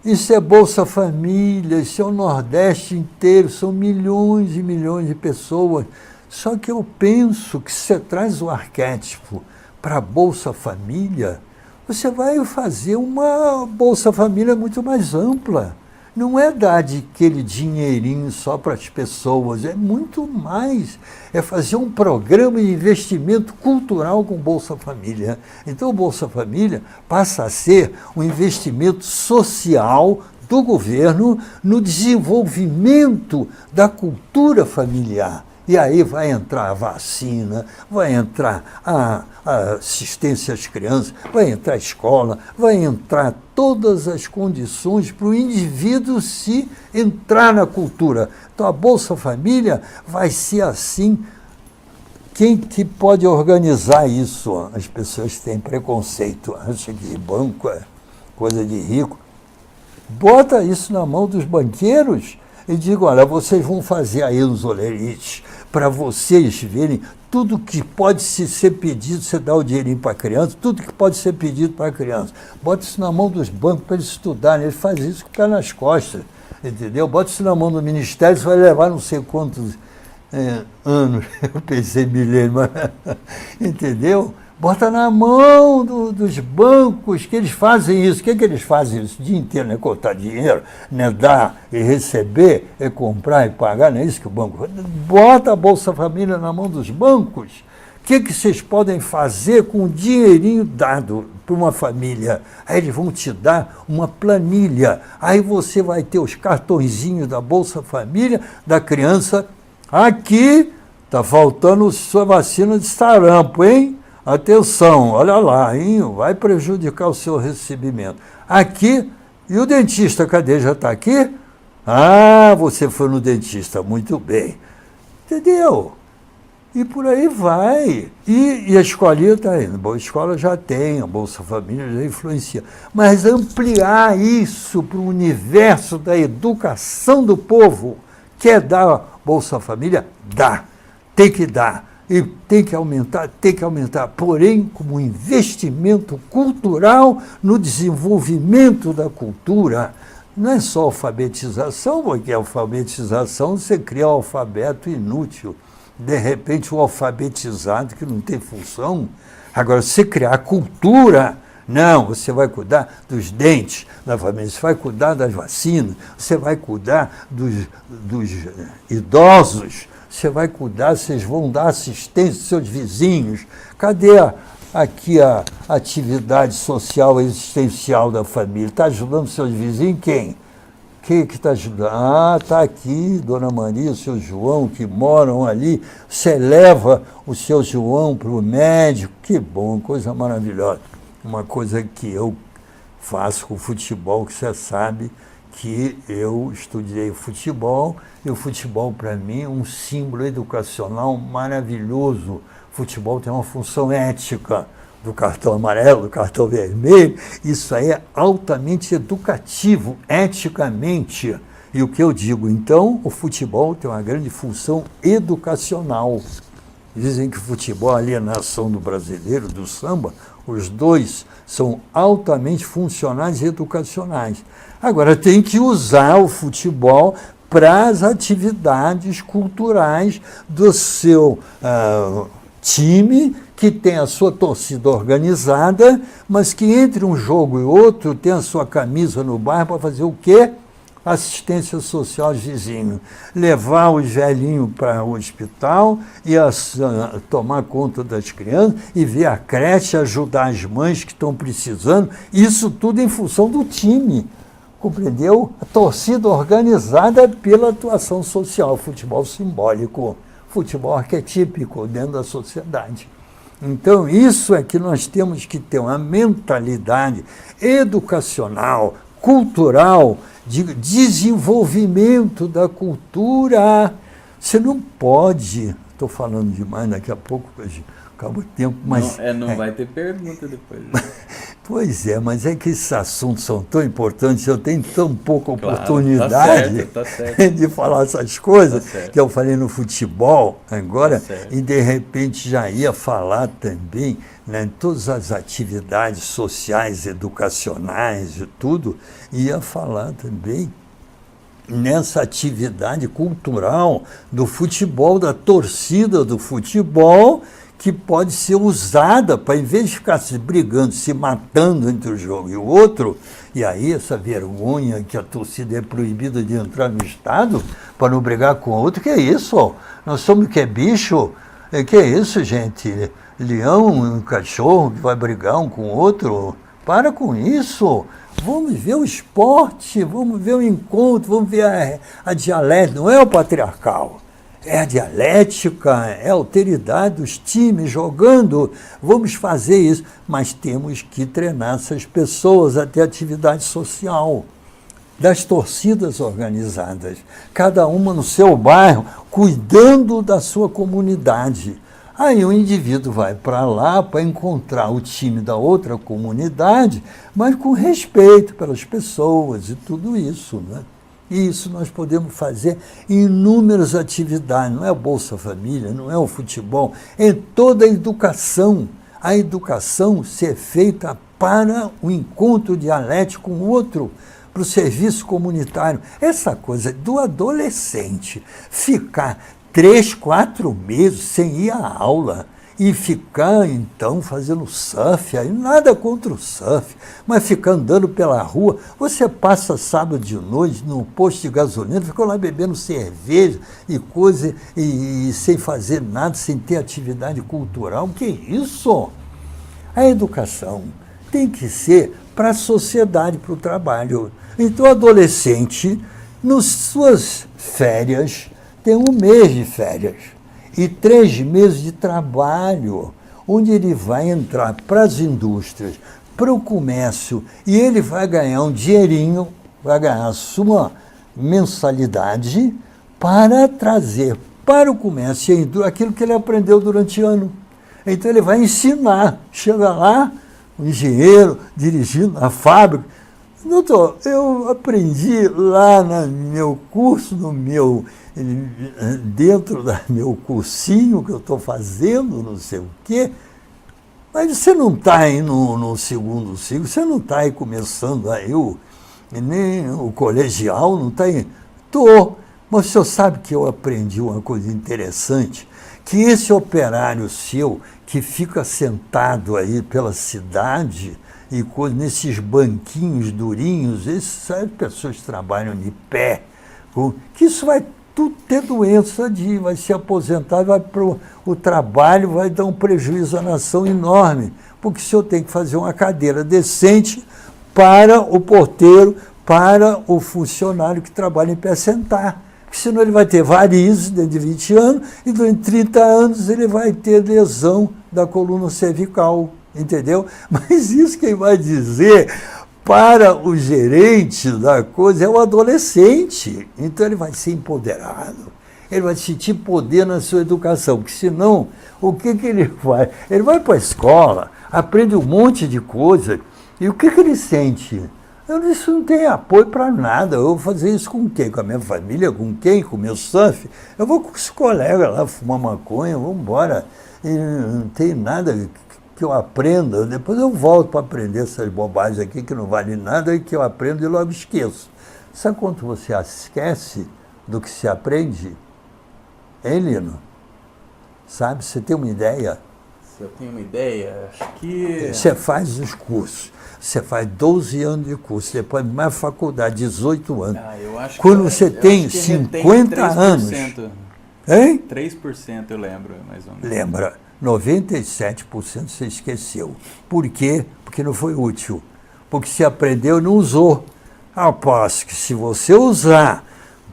Isso é Bolsa Família, isso é o Nordeste inteiro, são milhões e milhões de pessoas. Só que eu penso que se você traz o arquétipo para a Bolsa Família, você vai fazer uma Bolsa Família muito mais ampla. Não é dar aquele dinheirinho só para as pessoas, é muito mais. É fazer um programa de investimento cultural com Bolsa Família. Então, o Bolsa Família passa a ser um investimento social do governo no desenvolvimento da cultura familiar. E aí vai entrar a vacina, vai entrar a assistência às crianças, vai entrar a escola, vai entrar todas as condições para o indivíduo se entrar na cultura. Então a Bolsa Família vai ser assim. Quem que pode organizar isso? As pessoas têm preconceito, acham que banco é coisa de rico. Bota isso na mão dos banqueiros e diga, olha, vocês vão fazer aí os olerites para vocês verem tudo que pode ser pedido, você dá o dinheirinho para a criança, tudo que pode ser pedido para a criança. Bota isso na mão dos bancos para eles estudarem, eles fazem isso com o pé nas costas, entendeu? Bota isso na mão do Ministério, isso vai levar não sei quantos anos, eu pensei milênio, mas, entendeu? Bota na mão dos bancos, que eles fazem isso. O que eles fazem isso? O dia inteiro, né? Contar dinheiro, né? Dar e receber, é comprar e pagar, não é isso que o banco faz? Bota a Bolsa Família na mão dos bancos. O que vocês podem fazer com o dinheirinho dado para uma família? Aí eles vão te dar uma planilha. Aí você vai ter os cartõezinhos da Bolsa Família, da criança. Aqui está faltando sua vacina de sarampo, hein? Atenção, olha lá, hein? Vai prejudicar o seu recebimento. Aqui, e o dentista, cadê? Já está aqui? Ah, você foi no dentista, muito bem. Entendeu? E por aí vai. E a escolinha está indo. Bom, a escola já tem, a Bolsa Família já influencia. Mas ampliar isso para o universo da educação do povo, quer dar Bolsa Família? Dá. Tem que dar. E tem que aumentar, porém, como investimento cultural no desenvolvimento da cultura. Não é só alfabetização, porque a alfabetização você cria um alfabeto inútil. De repente, o alfabetizado que não tem função. Agora, você criar cultura, não, você vai cuidar dos dentes da família, você vai cuidar das vacinas, você vai cuidar dos idosos, você vai cuidar, vocês vão dar assistência aos seus vizinhos. Cadê aqui a atividade social existencial da família? Está ajudando seus vizinhos? Quem? Quem que está ajudando? Ah, está aqui, Dona Maria, o seu João, que moram ali. Você leva o seu João para o médico. Que bom, coisa maravilhosa. Uma coisa que eu faço com o futebol, que você sabe que eu estudei futebol, e o futebol, para mim, é um símbolo educacional maravilhoso. O futebol tem uma função ética, do cartão amarelo, do cartão vermelho. Isso aí é altamente educativo, eticamente. E o que eu digo, então, o futebol tem uma grande função educacional. Dizem que o futebol é a alienação do brasileiro, do samba. Os dois são altamente funcionais e educacionais. Agora, tem que usar o futebol para as atividades culturais do seu time, que tem a sua torcida organizada, mas que entre um jogo e outro tem a sua camisa no bairro para fazer o quê? Assistência social aos vizinhos. Levar os velhinhos para o hospital e tomar conta das crianças e ver a creche, ajudar as mães que estão precisando. Isso tudo em função do time. Compreendeu? A torcida organizada pela atuação social, futebol simbólico, futebol arquetípico dentro da sociedade. Então, isso é que nós temos que ter uma mentalidade educacional, cultural, de desenvolvimento da cultura. Você não pode, estou falando demais, daqui a pouco acaba o tempo, mas... Não vai ter pergunta depois. Pois é, mas é que esses assuntos são tão importantes, eu tenho tão pouca oportunidade tá certo. de falar essas coisas, que eu falei no futebol agora, e de repente já ia falar também, né, em todas as atividades sociais, educacionais e tudo, ia falar também nessa atividade cultural do futebol, da torcida do futebol, que pode ser usada para, em vez de ficar se brigando, se matando entre um jogo e o outro, e aí essa vergonha que a torcida é proibida de entrar no estado para não brigar com o outro, que é isso? Nós somos que é bicho? Que é isso, gente? Leão, um cachorro que vai brigar um com o outro? Para com isso! Vamos ver o esporte, vamos ver o encontro, vamos ver a dialética, não é o patriarcal. É a dialética, é a alteridade dos times jogando. Vamos fazer isso, mas temos que treinar essas pessoas a ter atividade social, das torcidas organizadas, cada uma no seu bairro, cuidando da sua comunidade. Aí o indivíduo vai para lá para encontrar o time da outra comunidade, mas com respeito pelas pessoas e tudo isso, né? E isso nós podemos fazer em inúmeras atividades, não é o Bolsa Família, não é o futebol, é toda a educação. A educação ser feita para o encontro dialético com o outro, para o serviço comunitário. Essa coisa do adolescente ficar 3, 4 meses sem ir à aula e ficar, então, fazendo surf, aí nada contra o surf, mas ficar andando pela rua, você passa sábado de noite no posto de gasolina, ficou lá bebendo cerveja e coisa, e sem fazer nada, sem ter atividade cultural. Que isso? A educação tem que ser para a sociedade, para o trabalho. Então, o adolescente, nas suas férias, tem 1 mês de férias e 3 meses de trabalho, onde ele vai entrar para as indústrias, para o comércio, e ele vai ganhar um dinheirinho, vai ganhar a sua mensalidade para trazer para o comércio aquilo que ele aprendeu durante o ano. Então ele vai ensinar, chega lá, o engenheiro dirigindo a fábrica, Doutor, eu aprendi lá no meu curso, dentro do meu cursinho que eu estou fazendo, não sei o quê, mas você não está aí no segundo ciclo, você não está aí começando aí nem o colegial, não está aí. Estou, mas o senhor sabe que eu aprendi uma coisa interessante, que esse operário seu que fica sentado aí pela cidade e nesses banquinhos durinhos, essas pessoas que trabalham de pé, que isso vai tudo ter doença, vai se aposentar, o trabalho vai dar um prejuízo à nação enorme, porque o senhor tem que fazer uma cadeira decente para o porteiro, para o funcionário que trabalha em pé sentar. Porque senão ele vai ter varizes dentro de 20 anos e durante 30 anos ele vai ter lesão da coluna cervical, entendeu? Mas isso quem vai dizer para o gerente da coisa é o adolescente. Então ele vai ser empoderado, ele vai sentir poder na sua educação, porque senão, o que ele vai? Ele vai para a escola, aprende um monte de coisa, e o que ele sente? Isso não tem apoio para nada. Eu vou fazer isso com quem? Com a minha família? Com quem? Com o meu surf? Eu vou com os colegas lá fumar maconha, vamos embora. E não tem nada que eu aprenda. Depois eu volto para aprender essas bobagens aqui que não valem nada e que eu aprendo e logo esqueço. Sabe quanto você esquece do que se aprende? Hein, Lino? Sabe? Você tem uma ideia? Se eu tenho uma ideia, acho que... Você faz os cursos. Você faz 12 anos de curso, depois mais faculdade, 18 anos. Eu acho Quando você tem 50 anos... Hein? 3% eu lembro, mais ou menos. Lembra, 97% você esqueceu. Por quê? Porque não foi útil. Porque se aprendeu, não usou. Aposto que se você usar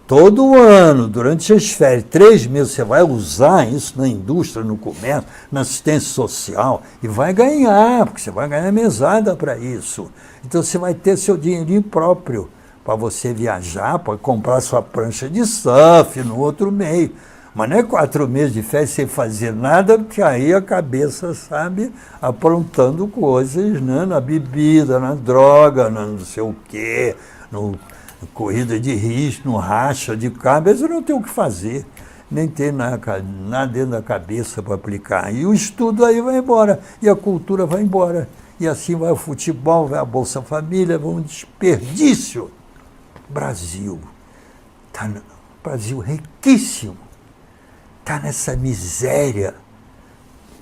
todo ano, durante as férias, 3 meses, você vai usar isso na indústria, no comércio, na assistência social, e vai ganhar, porque você vai ganhar mesada para isso. Então você vai ter seu dinheirinho próprio para você viajar, para comprar sua prancha de surf no outro meio. Mas não é 4 meses de férias sem fazer nada, porque aí a cabeça, sabe, aprontando coisas, né? Na bebida, na droga, não sei o quê, corrida de risco, no racha de cabeça, não tem o que fazer, nem tem nada dentro da cabeça para aplicar. E o estudo aí vai embora, e a cultura vai embora. E assim vai o futebol, vai a Bolsa Família, vai um desperdício. Brasil riquíssimo, está nessa miséria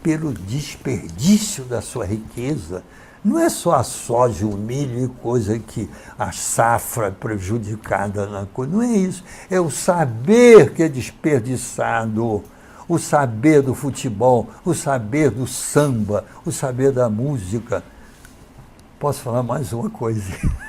pelo desperdício da sua riqueza. Não é só a soja, o milho e coisa que a safra é prejudicada na coisa. Não é isso. É o saber que é desperdiçado. O saber do futebol, o saber do samba, o saber da música. Posso falar mais uma coisinha?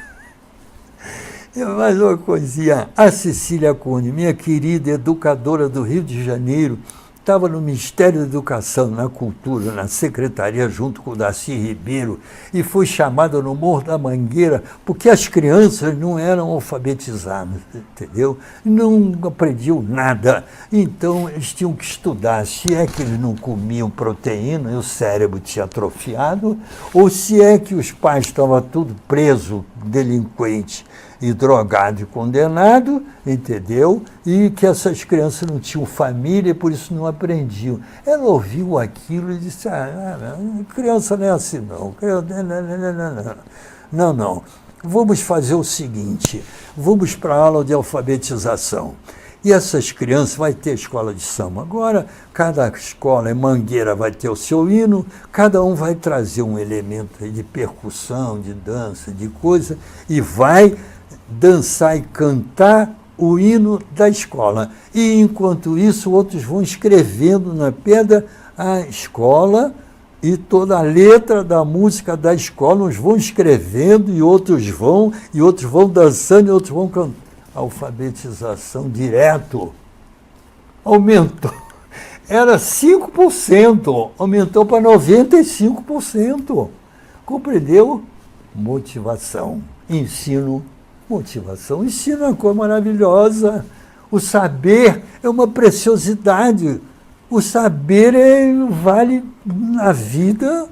Mais uma coisinha. A Cecília Cone, minha querida educadora do Rio de Janeiro, estava no Ministério da Educação, na Cultura, na Secretaria, junto com o Darcy Ribeiro, e foi chamada no Morro da Mangueira, porque as crianças não eram alfabetizadas, entendeu? Não aprendiam nada. Então, eles tinham que estudar se é que eles não comiam proteína e o cérebro tinha atrofiado, ou se é que os pais estavam tudo preso, delinquente, e drogado e condenado, entendeu? E que essas crianças não tinham família e por isso não aprendiam. Ela ouviu aquilo e disse, criança não é assim não, não. Vamos fazer o seguinte, vamos para a aula de alfabetização. E essas crianças vai ter escola de samba. Agora, cada escola em Mangueira vai ter o seu hino, cada um vai trazer um elemento de percussão, de dança, de coisa, e vai dançar e cantar o hino da escola. E, enquanto isso, outros vão escrevendo na pedra a escola e toda a letra da música da escola, uns vão escrevendo e outros vão dançando e outros vão cantando. A alfabetização direto aumentou. Era 5%, aumentou para 95%. Compreendeu? Motivação, ensino, motivação. Ensino é uma coisa maravilhosa. O saber é uma preciosidade. O saber vale na vida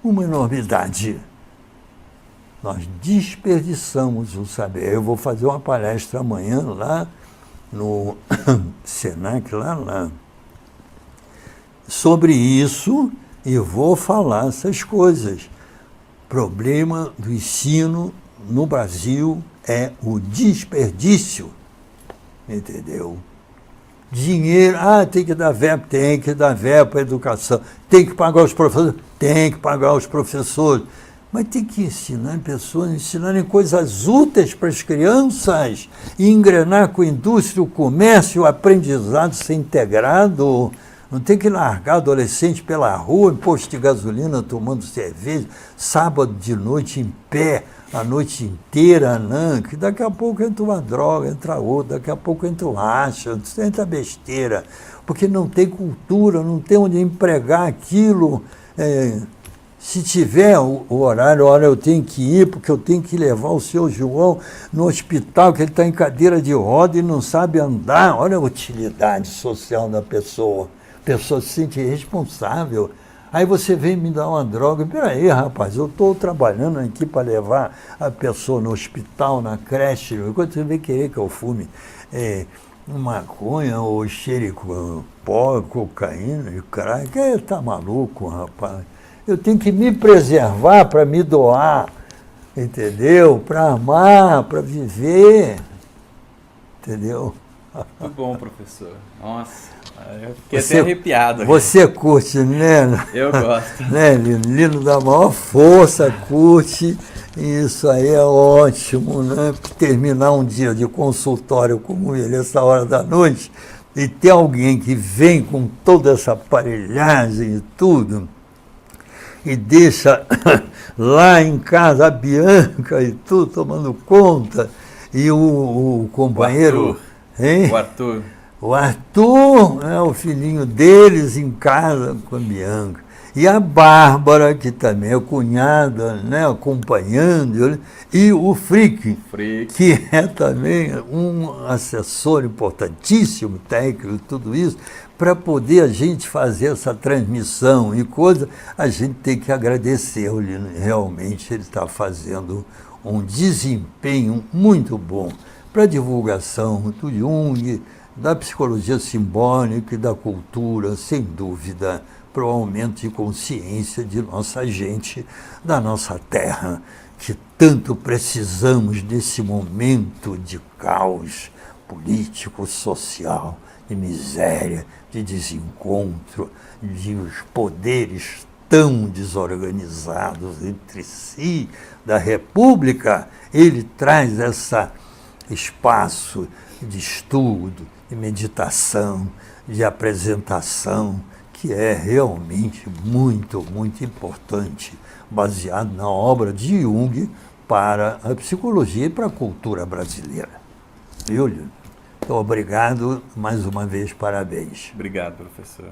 uma enormidade. Nós desperdiçamos o saber. Eu vou fazer uma palestra amanhã lá no Senac, lá, sobre isso, e vou falar essas coisas. O problema do ensino no Brasil é o desperdício, entendeu? Dinheiro, tem que dar verba para a educação, tem que pagar os professores, mas tem que ensinar pessoas, ensinarem coisas úteis para as crianças e engrenar com a indústria, o comércio, o aprendizado ser integrado. Não tem que largar adolescente pela rua, em posto de gasolina, tomando cerveja, sábado de noite em pé, a noite inteira, não, que daqui a pouco entra uma droga, entra outra, daqui a pouco entra um racha, entra besteira, porque não tem cultura, não tem onde empregar aquilo. Se tiver o horário, olha, eu tenho que ir, porque eu tenho que levar o seu João no hospital, que ele está em cadeira de roda e não sabe andar. Olha a utilidade social da pessoa. A pessoa se sente responsável. Aí você vem me dar uma droga. Peraí, rapaz, eu estou trabalhando aqui para levar a pessoa no hospital, na creche. Quando você vem querer que eu fume maconha ou cheire pó, cocaína e crack, tá maluco, rapaz. Eu tenho que me preservar para me doar, entendeu? Para amar, para viver, entendeu? Muito bom, professor. Nossa, eu fiquei até arrepiado. Você curte, né? Eu gosto. Né, Lino? Lino dá maior força, curte. Isso aí é ótimo, né? Terminar um dia de consultório como ele, essa hora da noite, e ter alguém que vem com toda essa aparelhagem e tudo, e deixa lá em casa a Bianca e tudo tomando conta, e o companheiro... O Arthur. O Arthur é o filhinho deles em casa com a Bianca. E a Bárbara, que também é cunhada, né, acompanhando, e o Frick, que é também um assessor importantíssimo, técnico, tudo isso, para poder a gente fazer essa transmissão e coisa, a gente tem que agradecer, realmente ele está fazendo um desempenho muito bom para a divulgação do Jung, da psicologia simbólica e da cultura, sem dúvida, para o aumento de consciência de nossa gente, da nossa terra, que tanto precisamos nesse momento de caos político, social, de miséria, de desencontro, de os poderes tão desorganizados entre si da República. Ele traz esse espaço de estudo, de meditação, de apresentação, que é realmente muito, muito importante, baseado na obra de Jung para a psicologia e para a cultura brasileira. Viu, Lino? Então, obrigado, mais uma vez, parabéns. Obrigado, professor.